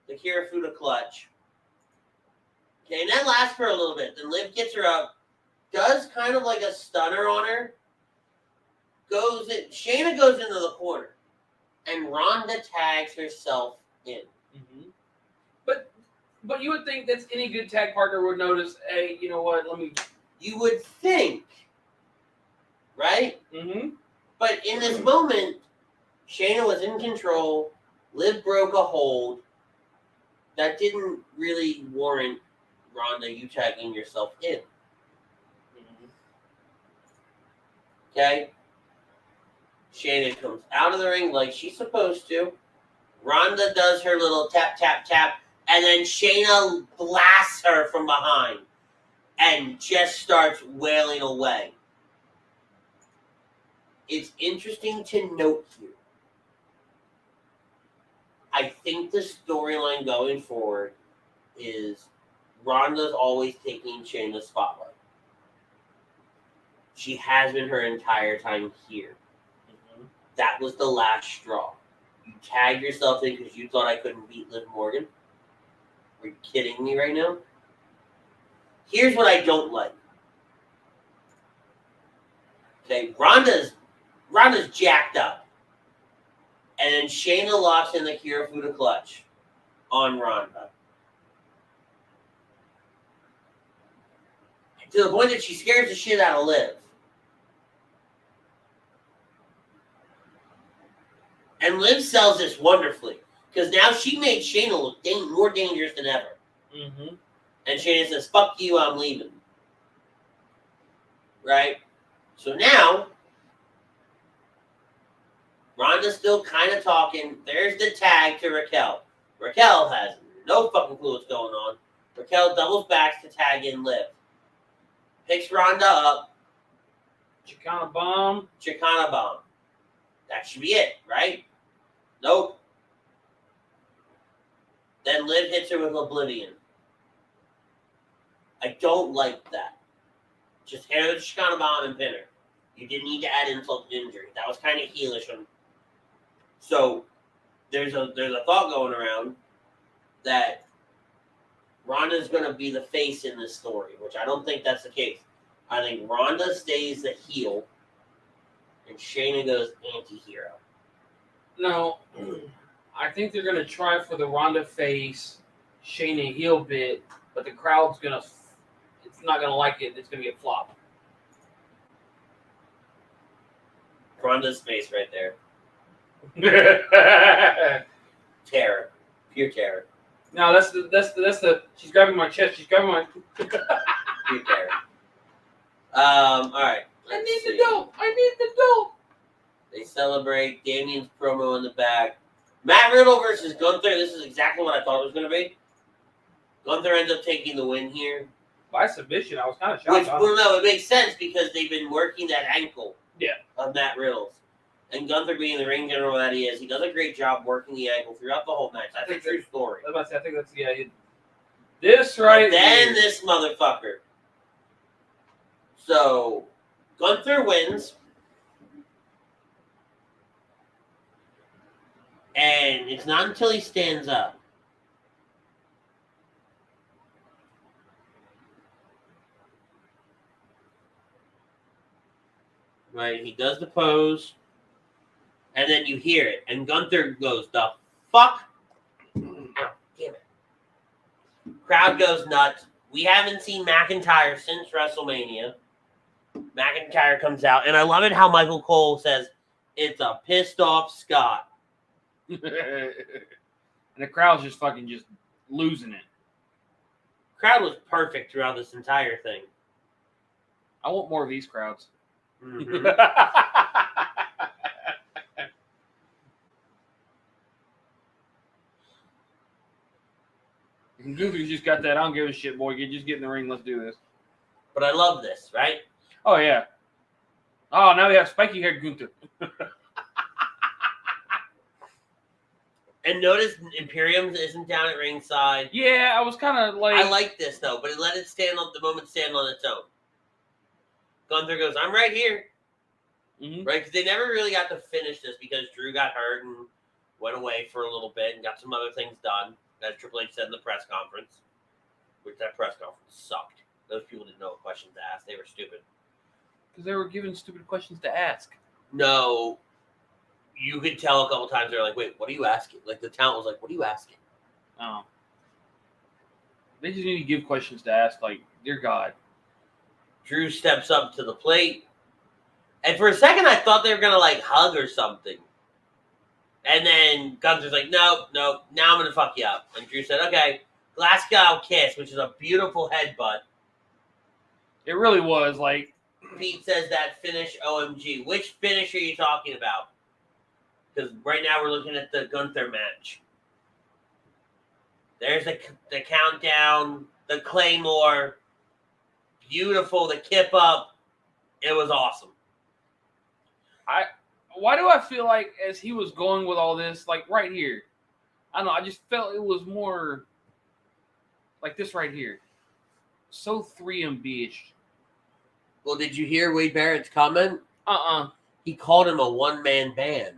the Kirifuda clutch. Okay, and that lasts for a little bit. Then Liv gets her up, does kind of like a stunner on her. Shayna goes into the corner, and Ronda tags herself in. Mm-hmm. But you would think that any good tag partner would notice, hey, you know what, You would think, right? Mm-hmm. But in this moment, Shayna was in control. Liv broke a hold. That didn't really warrant Ronda you tagging yourself in. Mm-hmm. Okay? Shayna comes out of the ring like she's supposed to. Ronda does her little tap, tap, tap. And then Shayna blasts her from behind and just starts wailing away. It's interesting to note here. I think the storyline going forward is Ronda's always taking Shayna's spotlight. She has been her entire time here. Mm-hmm. That was the last straw. You tagged yourself in because you thought I couldn't beat Liv Morgan? Are you kidding me right now? Here's what I don't like. Okay, Ronda's jacked up. And then Shayna locks in the Kirifuda clutch on Ronda. To the point that she scares the shit out of Liv. And Liv sells this wonderfully. Because now she made Shayna look more dangerous than ever. Mm-hmm. And Shayna says, fuck you, I'm leaving. Right? So now, Ronda's still kind of talking. There's the tag to Raquel. Raquel has no fucking clue what's going on. Raquel doubles back to tag in Liv. Picks Ronda up. Chicana bomb. Chicana bomb. That should be it, right? Nope. Then Liv hits her with Oblivion. I don't like that. Just hit her with the Chicana bomb and pin her. You didn't need to add insult to injury. That was kind of heelish. So there's a thought going around that Ronda's going to be the face in this story, which I don't think that's the case. I think Ronda stays the heel, and Shayna goes anti-hero. No, I think they're going to try for the Ronda face, Shayna heel bit, but the crowd's going to, it's not going to like it. It's going to get flopped. Ronda's face right there. Terror. Pure terror. No, that's the. She's grabbing my chest. She's grabbing my. Pure terror. All right. I need the dope. I need the dope. They celebrate. Damien's promo in the back. Matt Riddle versus Gunther. This is exactly what I thought it was going to be. Gunther ends up taking the win here. By submission, I was kind of shocked. Which, well, no, it makes sense because they've been working that ankle. Yeah. Of Matt Riddle's. And Gunther being the ring general that he is, he does a great job working the ankle throughout the whole match. That's a true story. I think that's this right and then here. This motherfucker. So, Gunther wins. And it's not until he stands up. Right, he does the pose. And then you hear it. And Gunther goes, the fuck? Ow, damn it. Crowd goes nuts. We haven't seen McIntyre since WrestleMania. McIntyre comes out. And I love it how Michael Cole says, it's a pissed off Scott. And the crowd's just fucking just losing it. Crowd was perfect throughout this entire thing. I want more of these crowds. Mm-hmm. Goofy's just got that. I don't give a shit, boy. Just get in the ring. Let's do this. But I love this, right? Oh, yeah. Oh, now we have spiky haired Gunther. And notice Imperium isn't down at ringside. Yeah, I was kind of like... I like this, though, but it let it stand on the moment stand on its own. Gunther goes, I'm right here. Mm-hmm. Right? Because they never really got to finish this because Drew got hurt and went away for a little bit and got some other things done, as Triple H said in the press conference. Which that press conference sucked. Those people didn't know what questions to ask. They were stupid. Because they were given stupid questions to ask. No. You could tell a couple times they're like, wait, what are you asking? Like, the talent was like, what are you asking? Oh. They just need to give questions to ask, like, dear God. Drew steps up to the plate. And for a second, I thought they were going to, like, hug or something. And then Gunther's like, no, now I'm going to fuck you up. And Drew said, okay, Glasgow kiss, which is a beautiful headbutt. It really was, like... Pete says that finish OMG. Which finish are you talking about? Because right now we're looking at the Gunther match. There's the countdown, the Claymore. Beautiful, the kip up. It was awesome. Why do I feel like as he was going with all this, like right here, I don't know, I just felt it was more like this right here. So 3MB-ish. Well, did you hear Wade Barrett's comment? He called him a one-man band.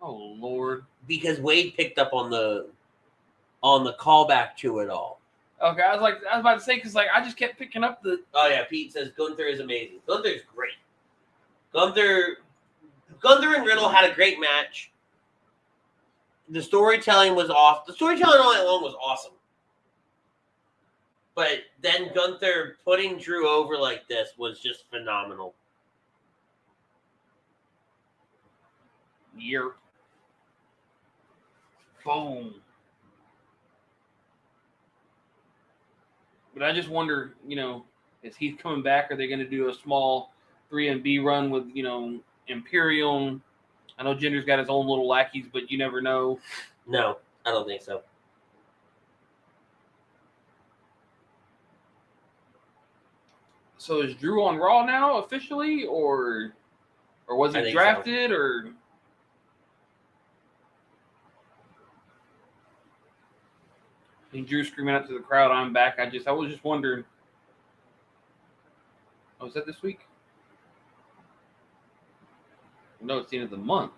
Oh Lord. Because Wade picked up on the callback to it all. Okay, I was about to say because I just kept picking up the. Oh yeah, Pete says Gunther is amazing. Gunther's great. Gunther and Riddle had a great match. The storytelling was off. The storytelling all night long was awesome. But then Gunther putting Drew over like this was just phenomenal. Yerp. Boom. But I just wonder, is he coming back? Are they going to do a small 3-B run with, Imperium? I know Jinder's got his own little lackeys, but you never know. No, I don't think so. So is Drew on Raw now officially, or was he drafted, or? And Drew screaming out to the crowd, "I'm back." I was just wondering. Oh, is that this week? No, it's the end of the month.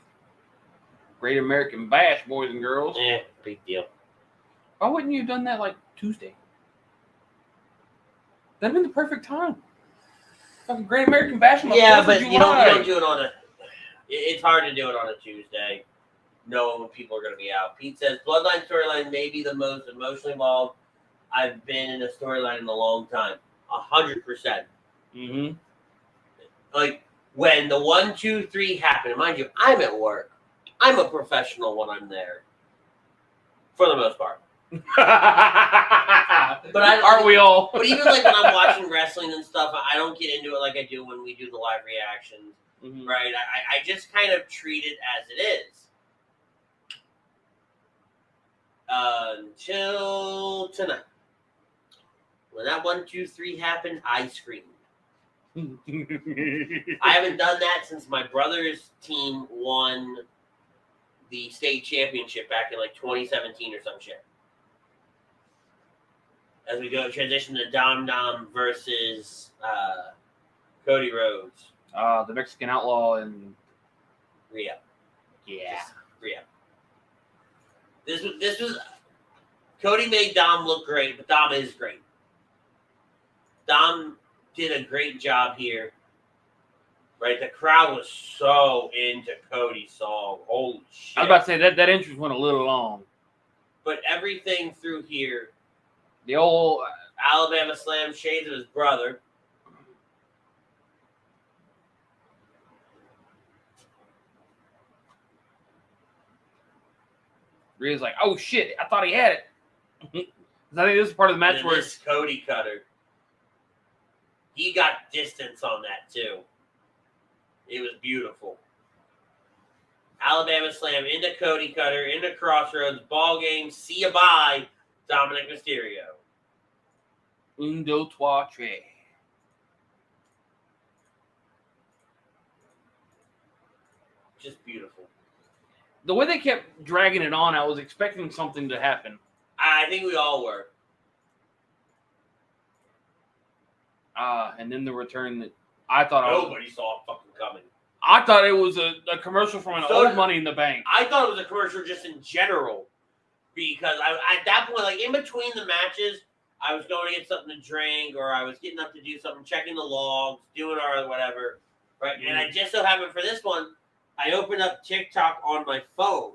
Great American Bash, boys and girls. Big deal. Why wouldn't you have done that like Tuesday? That'd been the perfect time. Fucking Great American Bash. Yeah, but you don't do it on a. It's hard to do it on a Tuesday, knowing when people are going to be out. Pete says Bloodline storyline may be the most emotionally involved I've been in a storyline in a long time. 100%. Mm-hmm. Like when the 1, 2, 3 happened. Mind you, I'm at work. I'm a professional when I'm there, for the most part. But aren't we all? But even like when I'm watching wrestling and stuff, I don't get into it like I do when we do the live reactions, right? I just kind of treat it as it is. Until tonight. When that 1, 2, 3 happened, I screamed. I haven't done that since my brother's team won the state championship back in like 2017 or some shit. As we go transition to Dom versus Cody Rhodes. The Mexican Outlaw and Rhea. Yeah. Rhea. This was Cody made Dom look great, but Dom is great. Dom did a great job here. Right? The crowd was so into Cody's song. Holy shit. I was about to say that entrance went a little long. But everything through here. The old Alabama Slam, shades of his brother. Rhea's like, oh shit, I thought he had it. I think this is part of the match where this Cody cutter. He got distance on that too. It was beautiful. Alabama Slam into Cody Cutter, into Crossroads, ball game, see ya bye, Dominic Mysterio. Un, deux, trois, tres. Just beautiful. The way they kept dragging it on, I was expecting something to happen. I think we all were. And then the return that I thought nobody saw it fucking coming. I thought it was a commercial from an old Money in the Bank. I thought it was a commercial just in general. Because at that point, like in between the matches, I was going to get something to drink or I was getting up to do something, checking the logs, doing or whatever. Right? Mm-hmm. And I just so happened for this one, I opened up TikTok on my phone.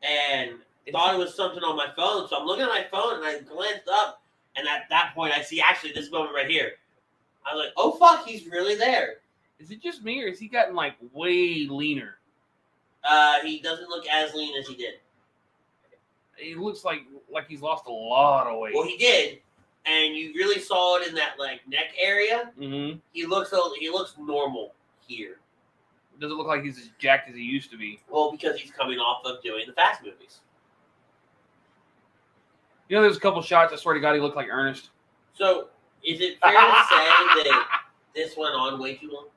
And thought it was something on my phone. So I'm looking at my phone and I glanced up. And at that point, I see actually this moment right here. I was like, oh, fuck, he's really there. Is it just me or has he gotten like way leaner? He doesn't look as lean as he did. He looks like he's lost a lot of weight. Well, he did. And you really saw it in that like neck area. Mm-hmm. He looks normal here. Doesn't look like he's as jacked as he used to be. Well, because he's coming off of doing the Fast movies. You know, there's a couple shots, I swear to God, he looked like Ernest. So, is it fair to say that this went on way too long?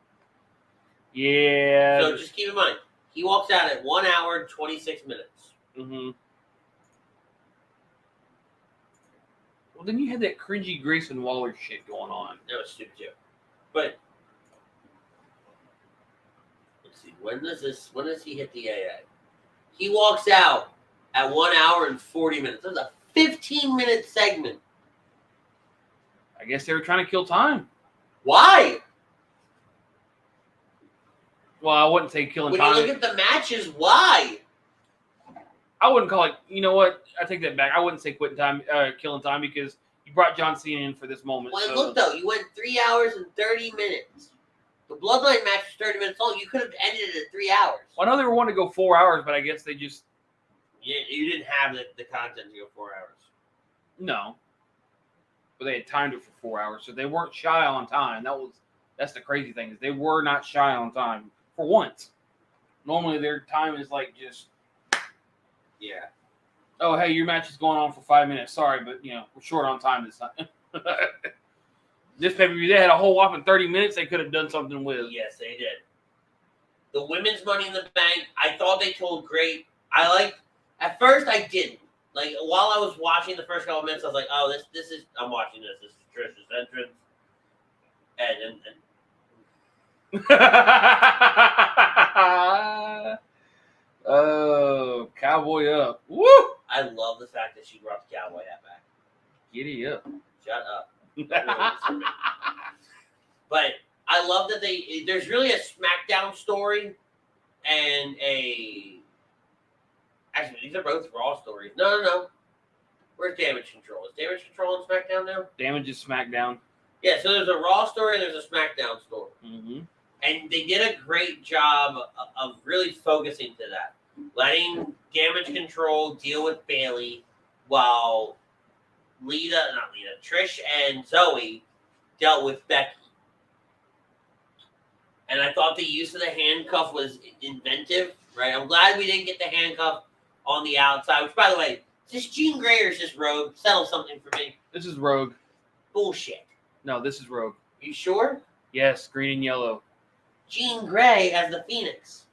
Yeah. So, just keep in mind, he walks out at 1 hour and 26 minutes. Mm-hmm. Well, then you had that cringy Grayson Waller shit going on. That was stupid too. But let's see. When does he hit the AA? He walks out at 1 hour and 40 minutes. That was a 15-minute segment. I guess they were trying to kill time. Why? Well, I wouldn't say killing time. When you look at the matches, why? I wouldn't call it. You know what? I take that back. I wouldn't say killing time because you brought John Cena in for this moment. Well, so. look though, you went 3 hours and 30 minutes. The Bloodline match was 30 minutes long. You could have ended it at 3 hours. Well, I know they were wanting to go 4 hours, but I guess they just you didn't have the content to go 4 hours. No. But they had timed it for 4 hours, so they weren't shy on time. That's the crazy thing, is they were not shy on time for once. Normally their time is like just yeah. Oh, hey, your match is going on for 5 minutes. Sorry, but we're short on time this time. This pay-per-view, they had a whole whopping 30 minutes they could have done something with. Yes, they did. The women's Money in the Bank, I thought they told great. At first I didn't. Like, while I was watching the first couple minutes, I was like, oh, this is, I'm watching this. This is Trish's entrance. Oh, cowboy up. Woo! I love the fact that she brought the cowboy hat back. Giddy up. Shut up. But I love that there's really a SmackDown story and actually, these are both Raw stories. No. Where's Damage Control? Is Damage Control on SmackDown now? Damage is SmackDown. Yeah, so there's a Raw story and there's a SmackDown story. Mm-hmm. And they did a great job of really focusing to that. Letting Damage Control deal with Bayley while Trish and Zoey dealt with Becky. And I thought the use of the handcuff was inventive, right? I'm glad we didn't get the handcuff on the outside, which, by the way, is this Jean Grey or is this Rogue? Settle something for me. This is Rogue. Bullshit. No, this is Rogue. You sure? Yes, green and yellow. Jean Grey as the Phoenix.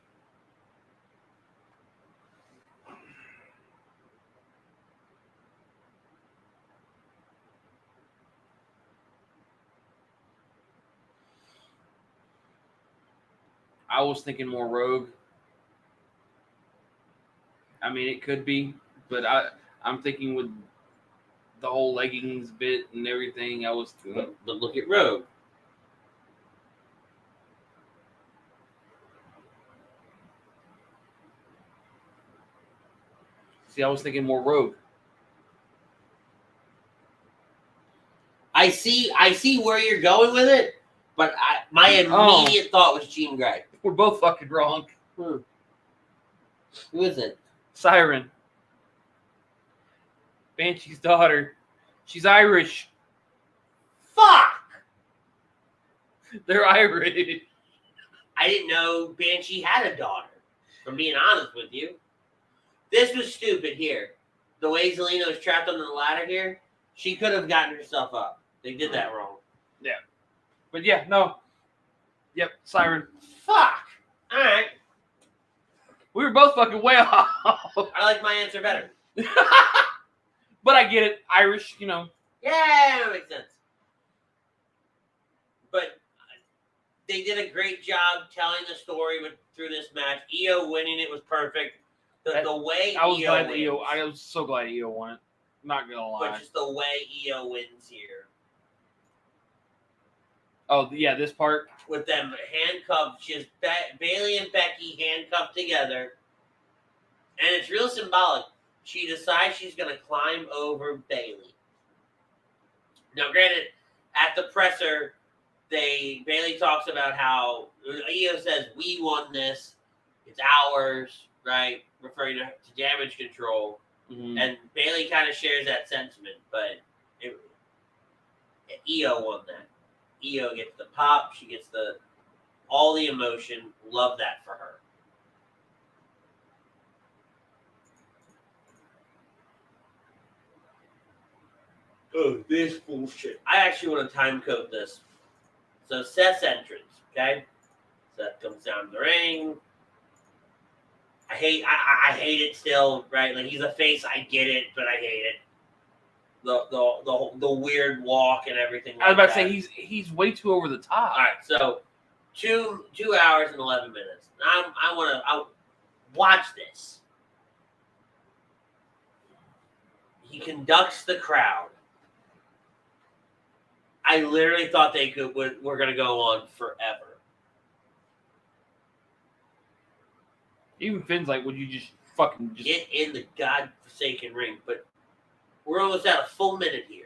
I was thinking more Rogue. I mean, it could be, but I'm thinking with the whole leggings bit and everything, I was. But look at Rogue. See, I was thinking more Rogue. I see where you're going with it, but my immediate thought was Jean Grey. We're both fucking wrong. Who is it? Siren. Banshee's daughter. She's Irish. Fuck! They're Irish. I didn't know Banshee had a daughter, from being honest with you. This was stupid here. The way Zelina was trapped on the ladder here, she could have gotten herself up. They did that wrong. Yeah. But yeah, no. Yep, Siren. Fuck! Alright. We were both fucking way off. I like my answer better. But I get it. Irish, Yeah, that makes sense. But they did a great job telling the story through this match. Iyo winning it was perfect. The way I was Iyo glad wins. Iyo. I was so glad Iyo won it. Not gonna lie. But just the way Iyo wins here. Oh yeah, this part with them handcuffed, just Bayley and Becky handcuffed together, and it's real symbolic. She decides she's going to climb over Bayley. Now, granted, at the presser, Bayley talks about how Iyo says, "We won this; it's ours," right? Referring to Damage Control, and Bayley kind of shares that sentiment, but Iyo won that. Iyo gets the pop. She gets all the emotion. Love that for her. Oh, this bullshit. I actually want to time code this. So Seth's entrance, okay? Seth comes down the ring. I hate it still, right? Like, he's a face. I get it, but I hate it. the weird walk and everything. I was about to that. say he's way too over the top. All right, so 2 hours and 11 minutes. I want to watch this. He conducts the crowd. I literally thought we're going to go on forever. Even Finn's like, would you just fucking just get in the godforsaken ring? But we're almost at a full minute here.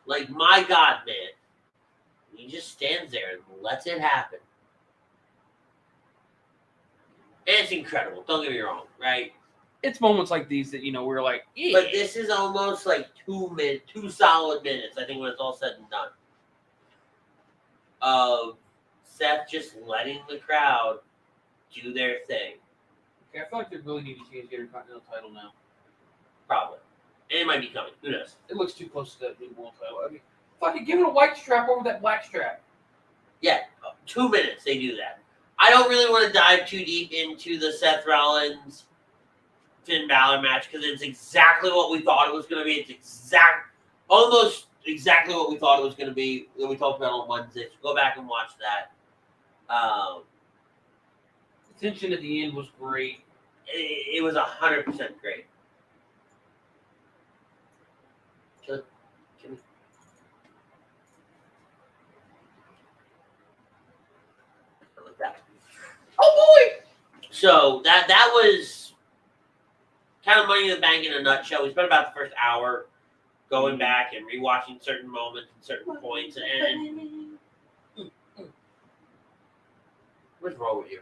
Like, my God, man. He just stands there and lets it happen. And it's incredible. Don't get me wrong, right? It's moments like these that, we're like, yeah. But this is almost like 2 solid minutes, I think, when it's all said and done. Of Seth just letting the crowd do their thing. Okay, I feel like they really need to change the Intercontinental title now. Probably. And it might be coming. Who knows? It looks too close to that new world title. I mean, fucking give it a white strap over that black strap. Yeah, 2 minutes they do that. I don't really want to dive too deep into the Seth Rollins Finn Balor match because it's exactly what we thought it was going to be. It's almost exactly what we thought it was going to be that we talked about on Wednesday. So go back and watch that. The tension at the end was great. It was 100% great. Like that. Oh boy! So that was kind of Money in the Bank in a nutshell. We spent about the first hour going back and rewatching certain moments and certain points. And what's wrong with you?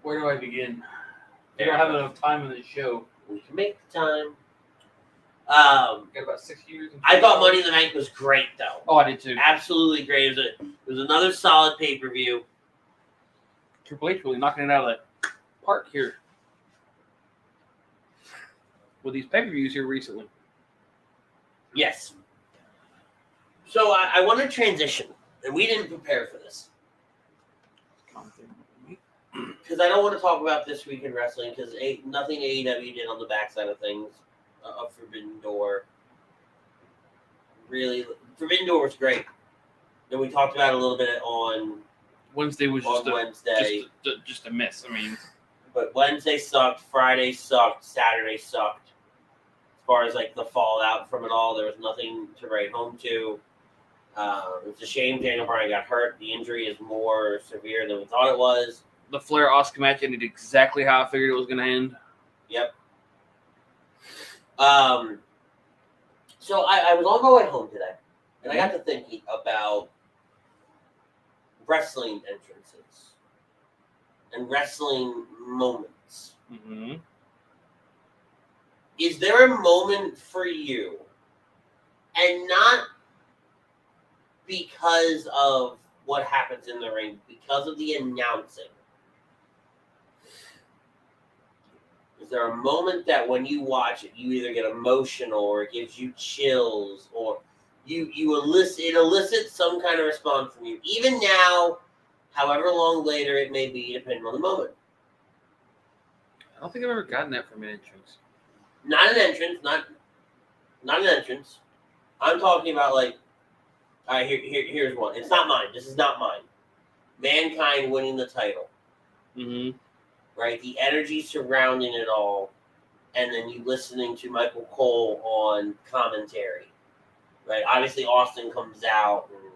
Where do I begin? I don't have enough time in this show. We can make the time. Got about 6 years. I thought Money in the Bank was great, though. Oh, I did too. Absolutely great. It was another solid pay-per-view. Triple H really knocking it out of the park here with these pay-per-views here recently. Yes. So I want to transition, and we didn't prepare for this. Because I don't want to talk about this week in wrestling, because nothing AEW did on the backside of things. Forbidden Door. Really, Forbidden Door was great. And we talked about it a little bit on Wednesday was just a miss. I mean, but Wednesday sucked, Friday sucked, Saturday sucked. As far as like the fallout from it all, there was nothing to write home to. It's a shame Daniel Bryan got hurt. The injury is more severe than we thought it was. The Flair Oscar match ended exactly how I figured it was going to end. Yep. So I was on my way home today, and I got to thinking about wrestling entrances and wrestling moments. Mm-hmm. Is there a moment for you, and not because of what happens in the ring, because of the announcing? Is there a moment that when you watch it, you either get emotional or it gives you chills or it elicits some kind of response from you? Even now, however long later it may be, depending on the moment. I don't think I've ever gotten that from an entrance. Not an entrance, not an entrance. I'm talking about like, all right, here's one. It's not mine. This is not mine. Mankind winning the title. Mm-hmm. Right, the energy surrounding it all, and then you listening to Michael Cole on commentary, right? Obviously, Austin comes out and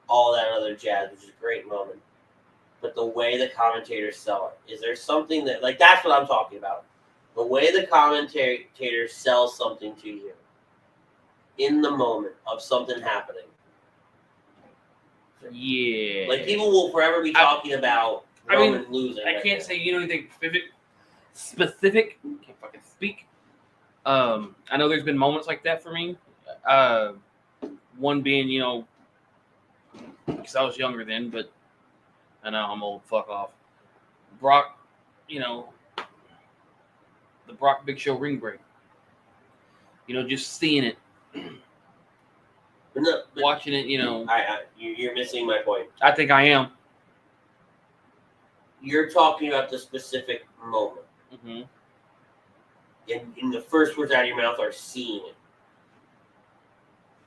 all that other jazz, which is a great moment. But the way the commentators sell it, is there something that, like, that's what I'm talking about. The way the commentators sell something to you in the moment of something happening. Yeah. Like, people will forever be talking about Roman losing. I can't say anything specific. Can't fucking speak. I know there's been moments like that for me. One being, because I was younger then, but I know I'm old. Fuck off. Brock, the Brock Big Show ring break. Just seeing it. watching it, you're missing my point. I think I am. You're talking about the specific moment. Mm-hmm. And the first words out of your mouth are seeing it.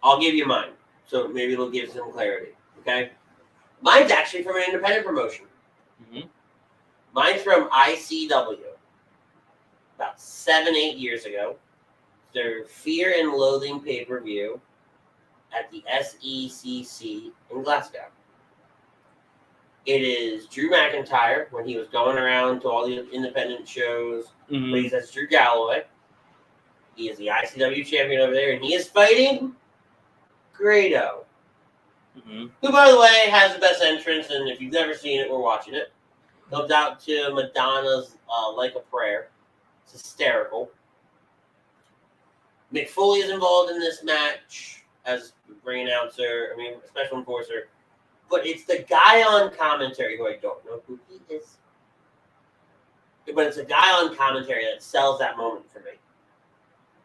I'll give you mine, so maybe it'll give some clarity. Okay, mine's actually from an independent promotion. Mm-hmm. Mine's from ICW. About 7-8 years ago, their Fear and Loathing pay-per-view at the SECC in Glasgow. It is Drew McIntyre when he was going around to all the independent shows. Mm-hmm. But that's Drew Galloway. He is the ICW champion over there, and he is fighting Grado, Mm-hmm. who, by the way, has the best entrance. And if you've never seen it, we're watching it. Comes out to Madonna's "Like a Prayer." It's hysterical. Mick Foley is involved in this match as ring announcer. Special enforcer. But it's the guy on commentary who I don't know who he is. But it's a guy on commentary that sells that moment for me.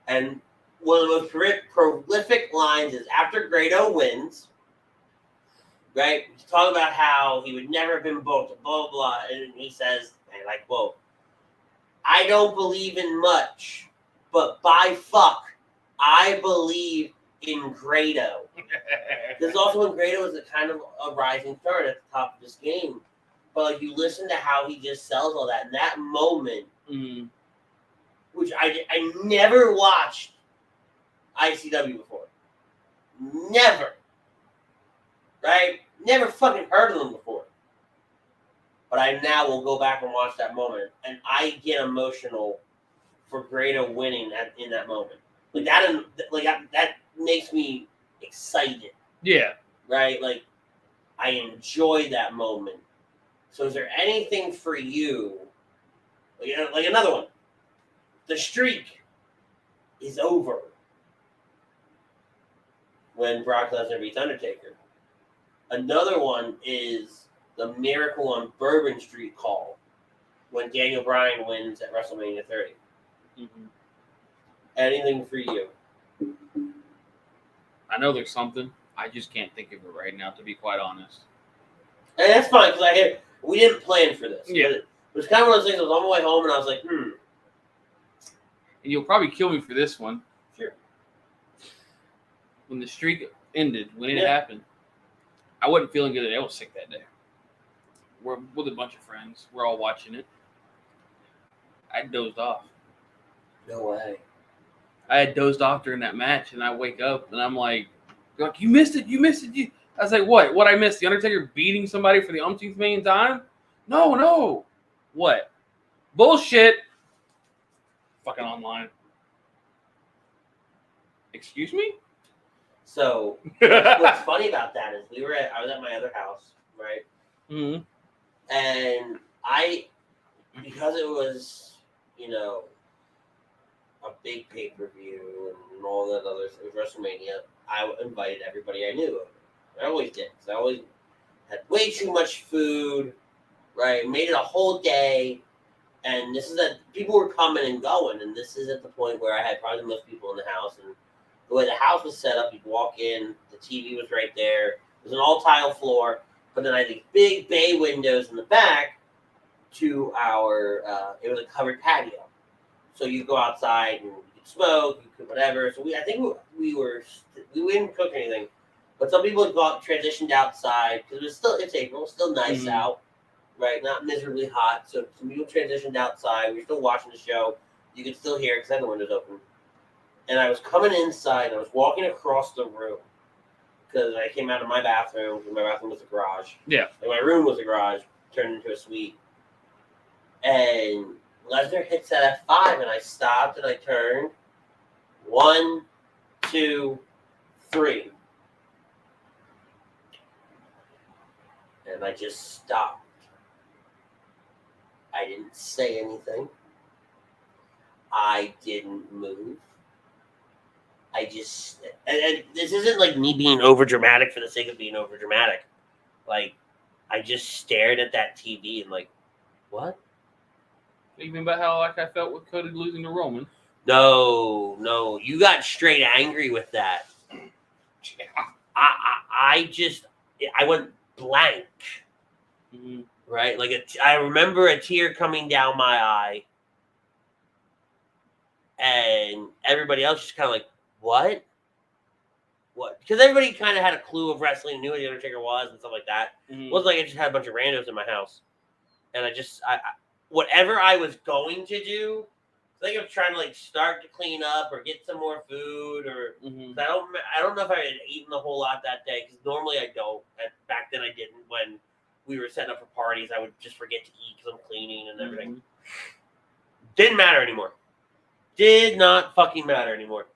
And one of the most prolific lines is after Grado wins, right? He's talking about how he would never have been booked, blah, blah, blah. And he says, quote, "I don't believe in much, but by fuck, I believe in Grado." There's also when Grado was a kind of a rising star at the top of this game. But you listen to how he just sells all that. And that moment, which I never watched ICW before. Never. Right? Never fucking heard of them before. But I now will go back and watch that moment. And I get emotional for Grado winning in that moment. That makes me excited. Yeah. Right? I enjoy that moment. So is there anything for you, like another one? The streak is over when Brock Lesnar beats Undertaker. Another one is the Miracle on Bourbon Street call when Daniel Bryan wins at WrestleMania 30. Mm-hmm. Anything for you? I know there's something. I just can't think of it right now, to be quite honest. And that's fine, because we didn't plan for this. Yeah. It was kind of one of those things. I was on my way home, and I was like, And you'll probably kill me for this one. Sure. When the streak ended, when it happened, I wasn't feeling good. I was sick that day. We're with a bunch of friends. We're all watching it. I dozed off. No way. I had dozed off during that match, and I wake up, and I'm like, you missed it. I was like, what? What I missed? The Undertaker beating somebody for the umpteenth million time? No. What? Bullshit. Fucking online. Excuse me? So, what's funny about that is I was at my other house, right? Mm-hmm. And because it was, a big pay-per-view and all that other stuff, it was WrestleMania, I invited everybody I knew. I always did, because I always had way too much food, right? Made it a whole day, and people were coming and going, and this is at the point where I had probably the most people in the house, and the way the house was set up, you'd walk in, the TV was right there, it was an all-tile floor, but then I had these big bay windows in the back to it was a covered patio. So you go outside and you could smoke, you could whatever. So we didn't cook anything, but some people had transitioned outside because it's April, still nice out, right? Not miserably hot. So some people transitioned outside. We were still watching the show. You could still hear it because I had the windows open. And I was coming inside. And I was walking across the room because I came out of my bathroom. My bathroom was a garage. Yeah. And my room was a garage turned into a suite. And Lesnar hits that F5, and I stopped and I turned. 1, 2, 3. And I just stopped. I didn't say anything. I didn't move. I just... And this isn't like me being over dramatic for the sake of being over dramatic. I just stared at that TV and what? Even about how I felt with Cody losing to Roman. No. You got straight angry with that. Yeah. I went blank. Mm-hmm. Right? Like, I remember a tear coming down my eye. And everybody else just kind of like, what? What? Because everybody kind of had a clue of wrestling, knew who The Undertaker was and stuff like that. Mm-hmm. It wasn't like I just had a bunch of randos in my house. And I whatever I was going to do, I think I was trying to like start to clean up or get some more food or Mm-hmm. I don't know if I had eaten a whole lot that day because normally I don't. Back then I didn't. When we were setting up for parties, I would just forget to eat because I'm cleaning and everything. Mm-hmm. Didn't matter anymore. Did not fucking matter anymore.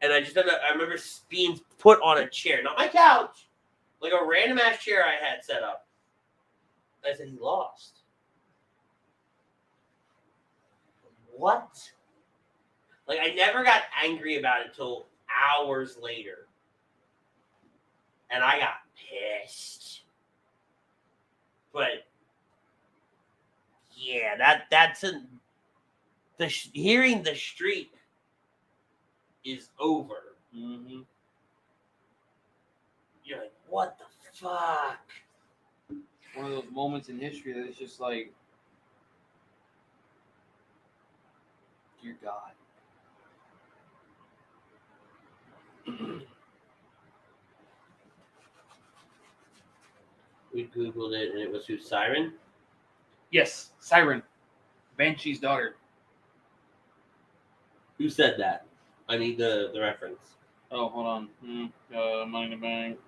And I remember being put on a chair, not my couch, like a random ass chair I had set up. I said, he lost. What? Like, I never got angry about it until hours later. And I got pissed. But, yeah, hearing the streak is over. Mm-hmm. You're like, what the fuck? One of those moments in history that is just like, dear God. We Googled it and it was who? Siren? Yes, Siren, Banshee's daughter. Who said that? I need the reference. Oh, hold on. Money in the Bank.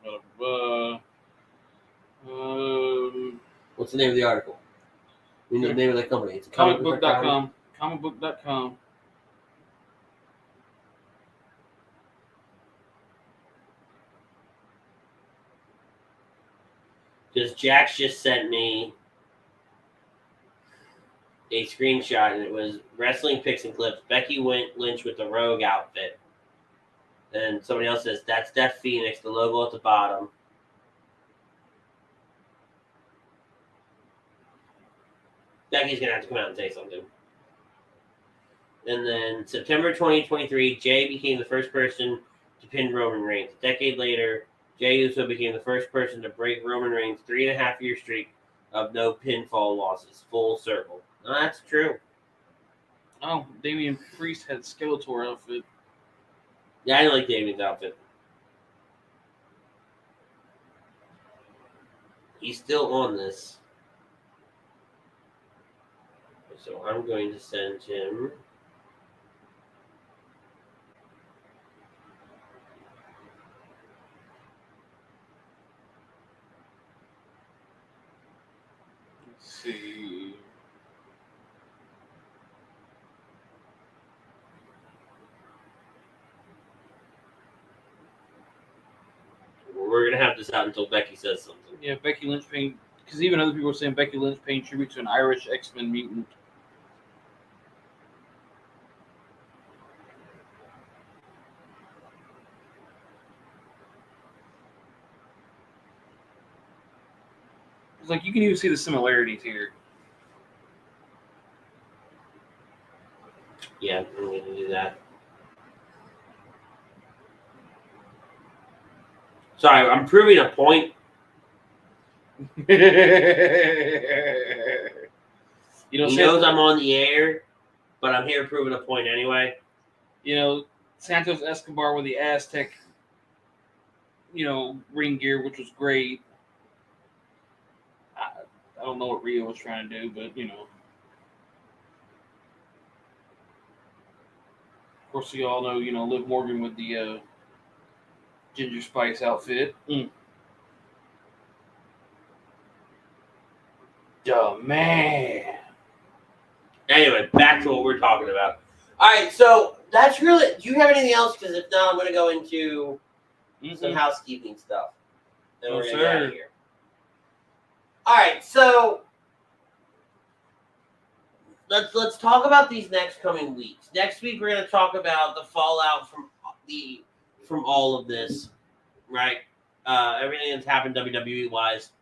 What's the name of the article? I mean, the name of the company. It's Comicbook.com. Comicbook.com. Because Jax just sent me a screenshot, and it was wrestling pics and clips. Becky Lynch with the Rogue outfit. And somebody else says, that's Death Phoenix, the logo at the bottom. Becky's going to have to come out and say something. And then September 2023, Jey became the first person to pin Roman Reigns. A decade later, Jey Uso became the first person to break Roman Reigns' 3.5-year streak of no pinfall losses. Full circle. No, that's true. Oh, Damian Priest had Skeletor outfit. Yeah, I didn't like Damian's outfit. He's still on this. So I'm going to send him. Let's see. We're going to have this out until Becky says something. Yeah, Becky Lynch paying, because even other people were saying Becky Lynch paying tribute to an Irish X-Men mutant. It's like you can even see the similarities here. Yeah, I'm going to do that. Sorry, I'm proving a point. You know, He knows I'm on the air, but I'm here proving a point anyway. You know, Santos Escobar with the Aztec, ring gear, which was great. I don't know what Rio was trying to do, but, Of course, you all know, Liv Morgan with the Ginger Spice outfit. Duh, man. Anyway, back to what we're talking about. All right, so that's really. Do you have anything else? Because if not, I'm going to go into some housekeeping stuff. Then we're going to get out of here. All right, so let's talk about these next coming weeks. Next week, we're going to talk about the fallout from all of this, right? Everything that's happened WWE wise.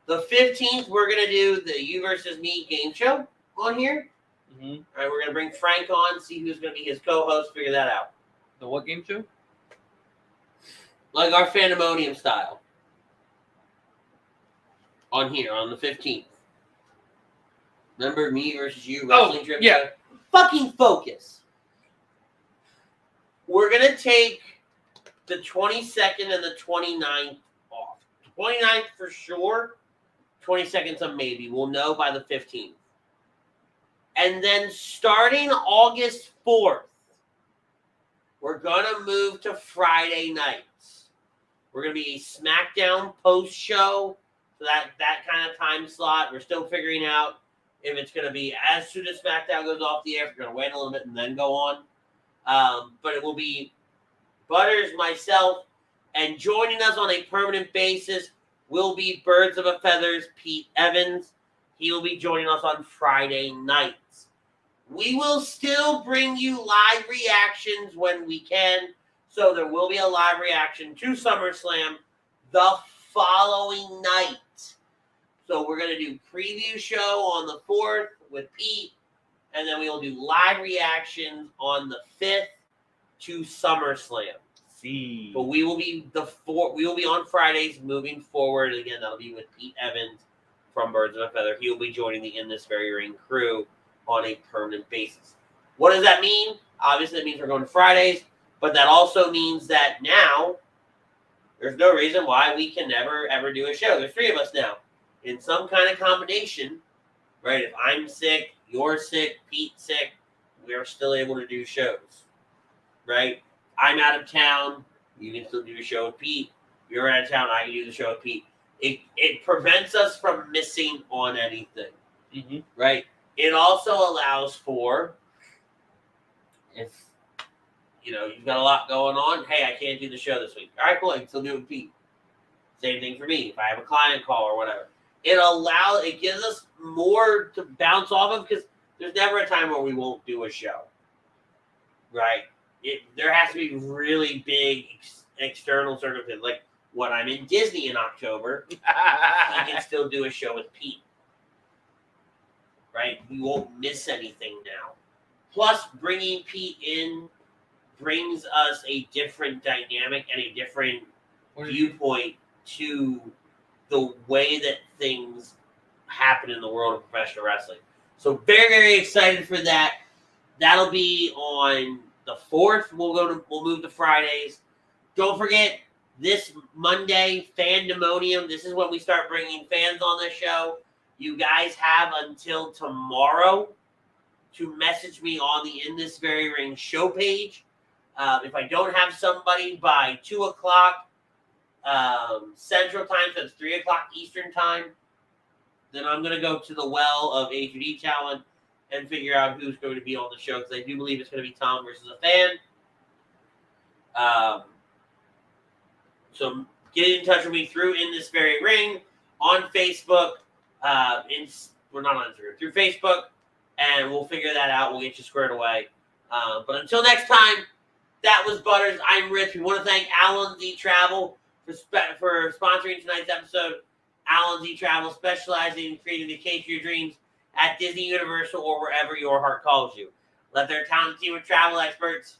The 15th, we're going to do the You versus Me game show on here. Mm-hmm. All right, we're going to bring Frank on, see who's going to be his co-host, figure that out. The what game show? Like our Fandemonium style. On here, on the 15th. Remember me versus you wrestling trip? Yeah. Fucking focus. We're going to take the 22nd and the 29th off. 29th for sure. 22nd's a maybe. We'll know by the 15th. And then starting August 4th, we're going to move to Friday nights. We're going to be a SmackDown post-show. So that kind of time slot. We're still figuring out if it's going to be as soon as SmackDown goes off the air. If we're going to wait a little bit and then go on. But it will be Butters, myself, and joining us on a permanent basis will be Birds of a Feather's Pete Evans. He will be joining us on Friday nights. We will still bring you live reactions when we can. So there will be a live reaction to SummerSlam the following night. So we're going to do preview show on the 4th with Pete. And then we will do live reactions on the 5th to SummerSlam. See. But we will be we will be on Fridays moving forward. And again, that'll be with Pete Evans from Birds of a Feather. He will be joining the In This Very Ring crew on a permanent basis. What does that mean? Obviously, it means we're going to Fridays, but that also means that now there's no reason why we can never, ever do a show. There's 3 of us now. In some kind of combination, right? If I'm sick, you're sick, Pete's sick, we're still able to do shows, right? I'm out of town, you can still do a show with Pete. You're out of town, I can do the show with Pete. It prevents us from missing on anything, right? It also allows for, if, you've got a lot going on, hey, I can't do the show this week. All right, cool, I can still do it with Pete. Same thing for me, if I have a client call or whatever. It gives us more to bounce off of because there's never a time where we won't do a show, right? There has to be really big external circumstances, like when I'm in Disney in October, I can still do a show with Pete, right? We won't miss anything now. Plus, bringing Pete in brings us a different dynamic and a different viewpoint to the way that things happen in the world of professional wrestling. So very, very excited for that. That'll be on the 4th. We'll move to Fridays. Don't forget this Monday, Fandemonium. This is when we start bringing fans on the show. You guys have until tomorrow to message me on the In This Very Ring show page. If I don't have somebody by 2 o'clock Central Time, so it's 3 o'clock Eastern Time, then I'm going to go to the well of A2D talent and figure out who's going to be on the show, because I do believe it's going to be Tom versus a fan. So get in touch with me through In This Very Ring on Facebook. We're not on Instagram, through Facebook, and we'll figure that out. We'll get you squared away. But until next time, that was Butters. I'm Rich. We want to thank Alan Z Travel for sponsoring tonight's episode. Alan Z Travel, specializing in creating the case of your dreams at Disney, Universal, or wherever your heart calls you. Let their talented team of travel experts,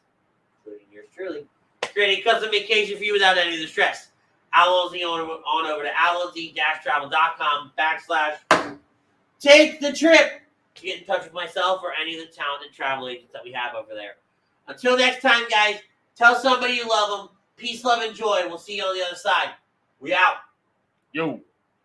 including yours truly, create a custom vacation for you without any of the stress. Alan Z on over to alanz-travel.com/take the trip to get in touch with myself or any of the talented travel agents that we have over there. Until next time, guys, tell somebody you love them. Peace, love, and joy. We'll see you on the other side. We out. Yo.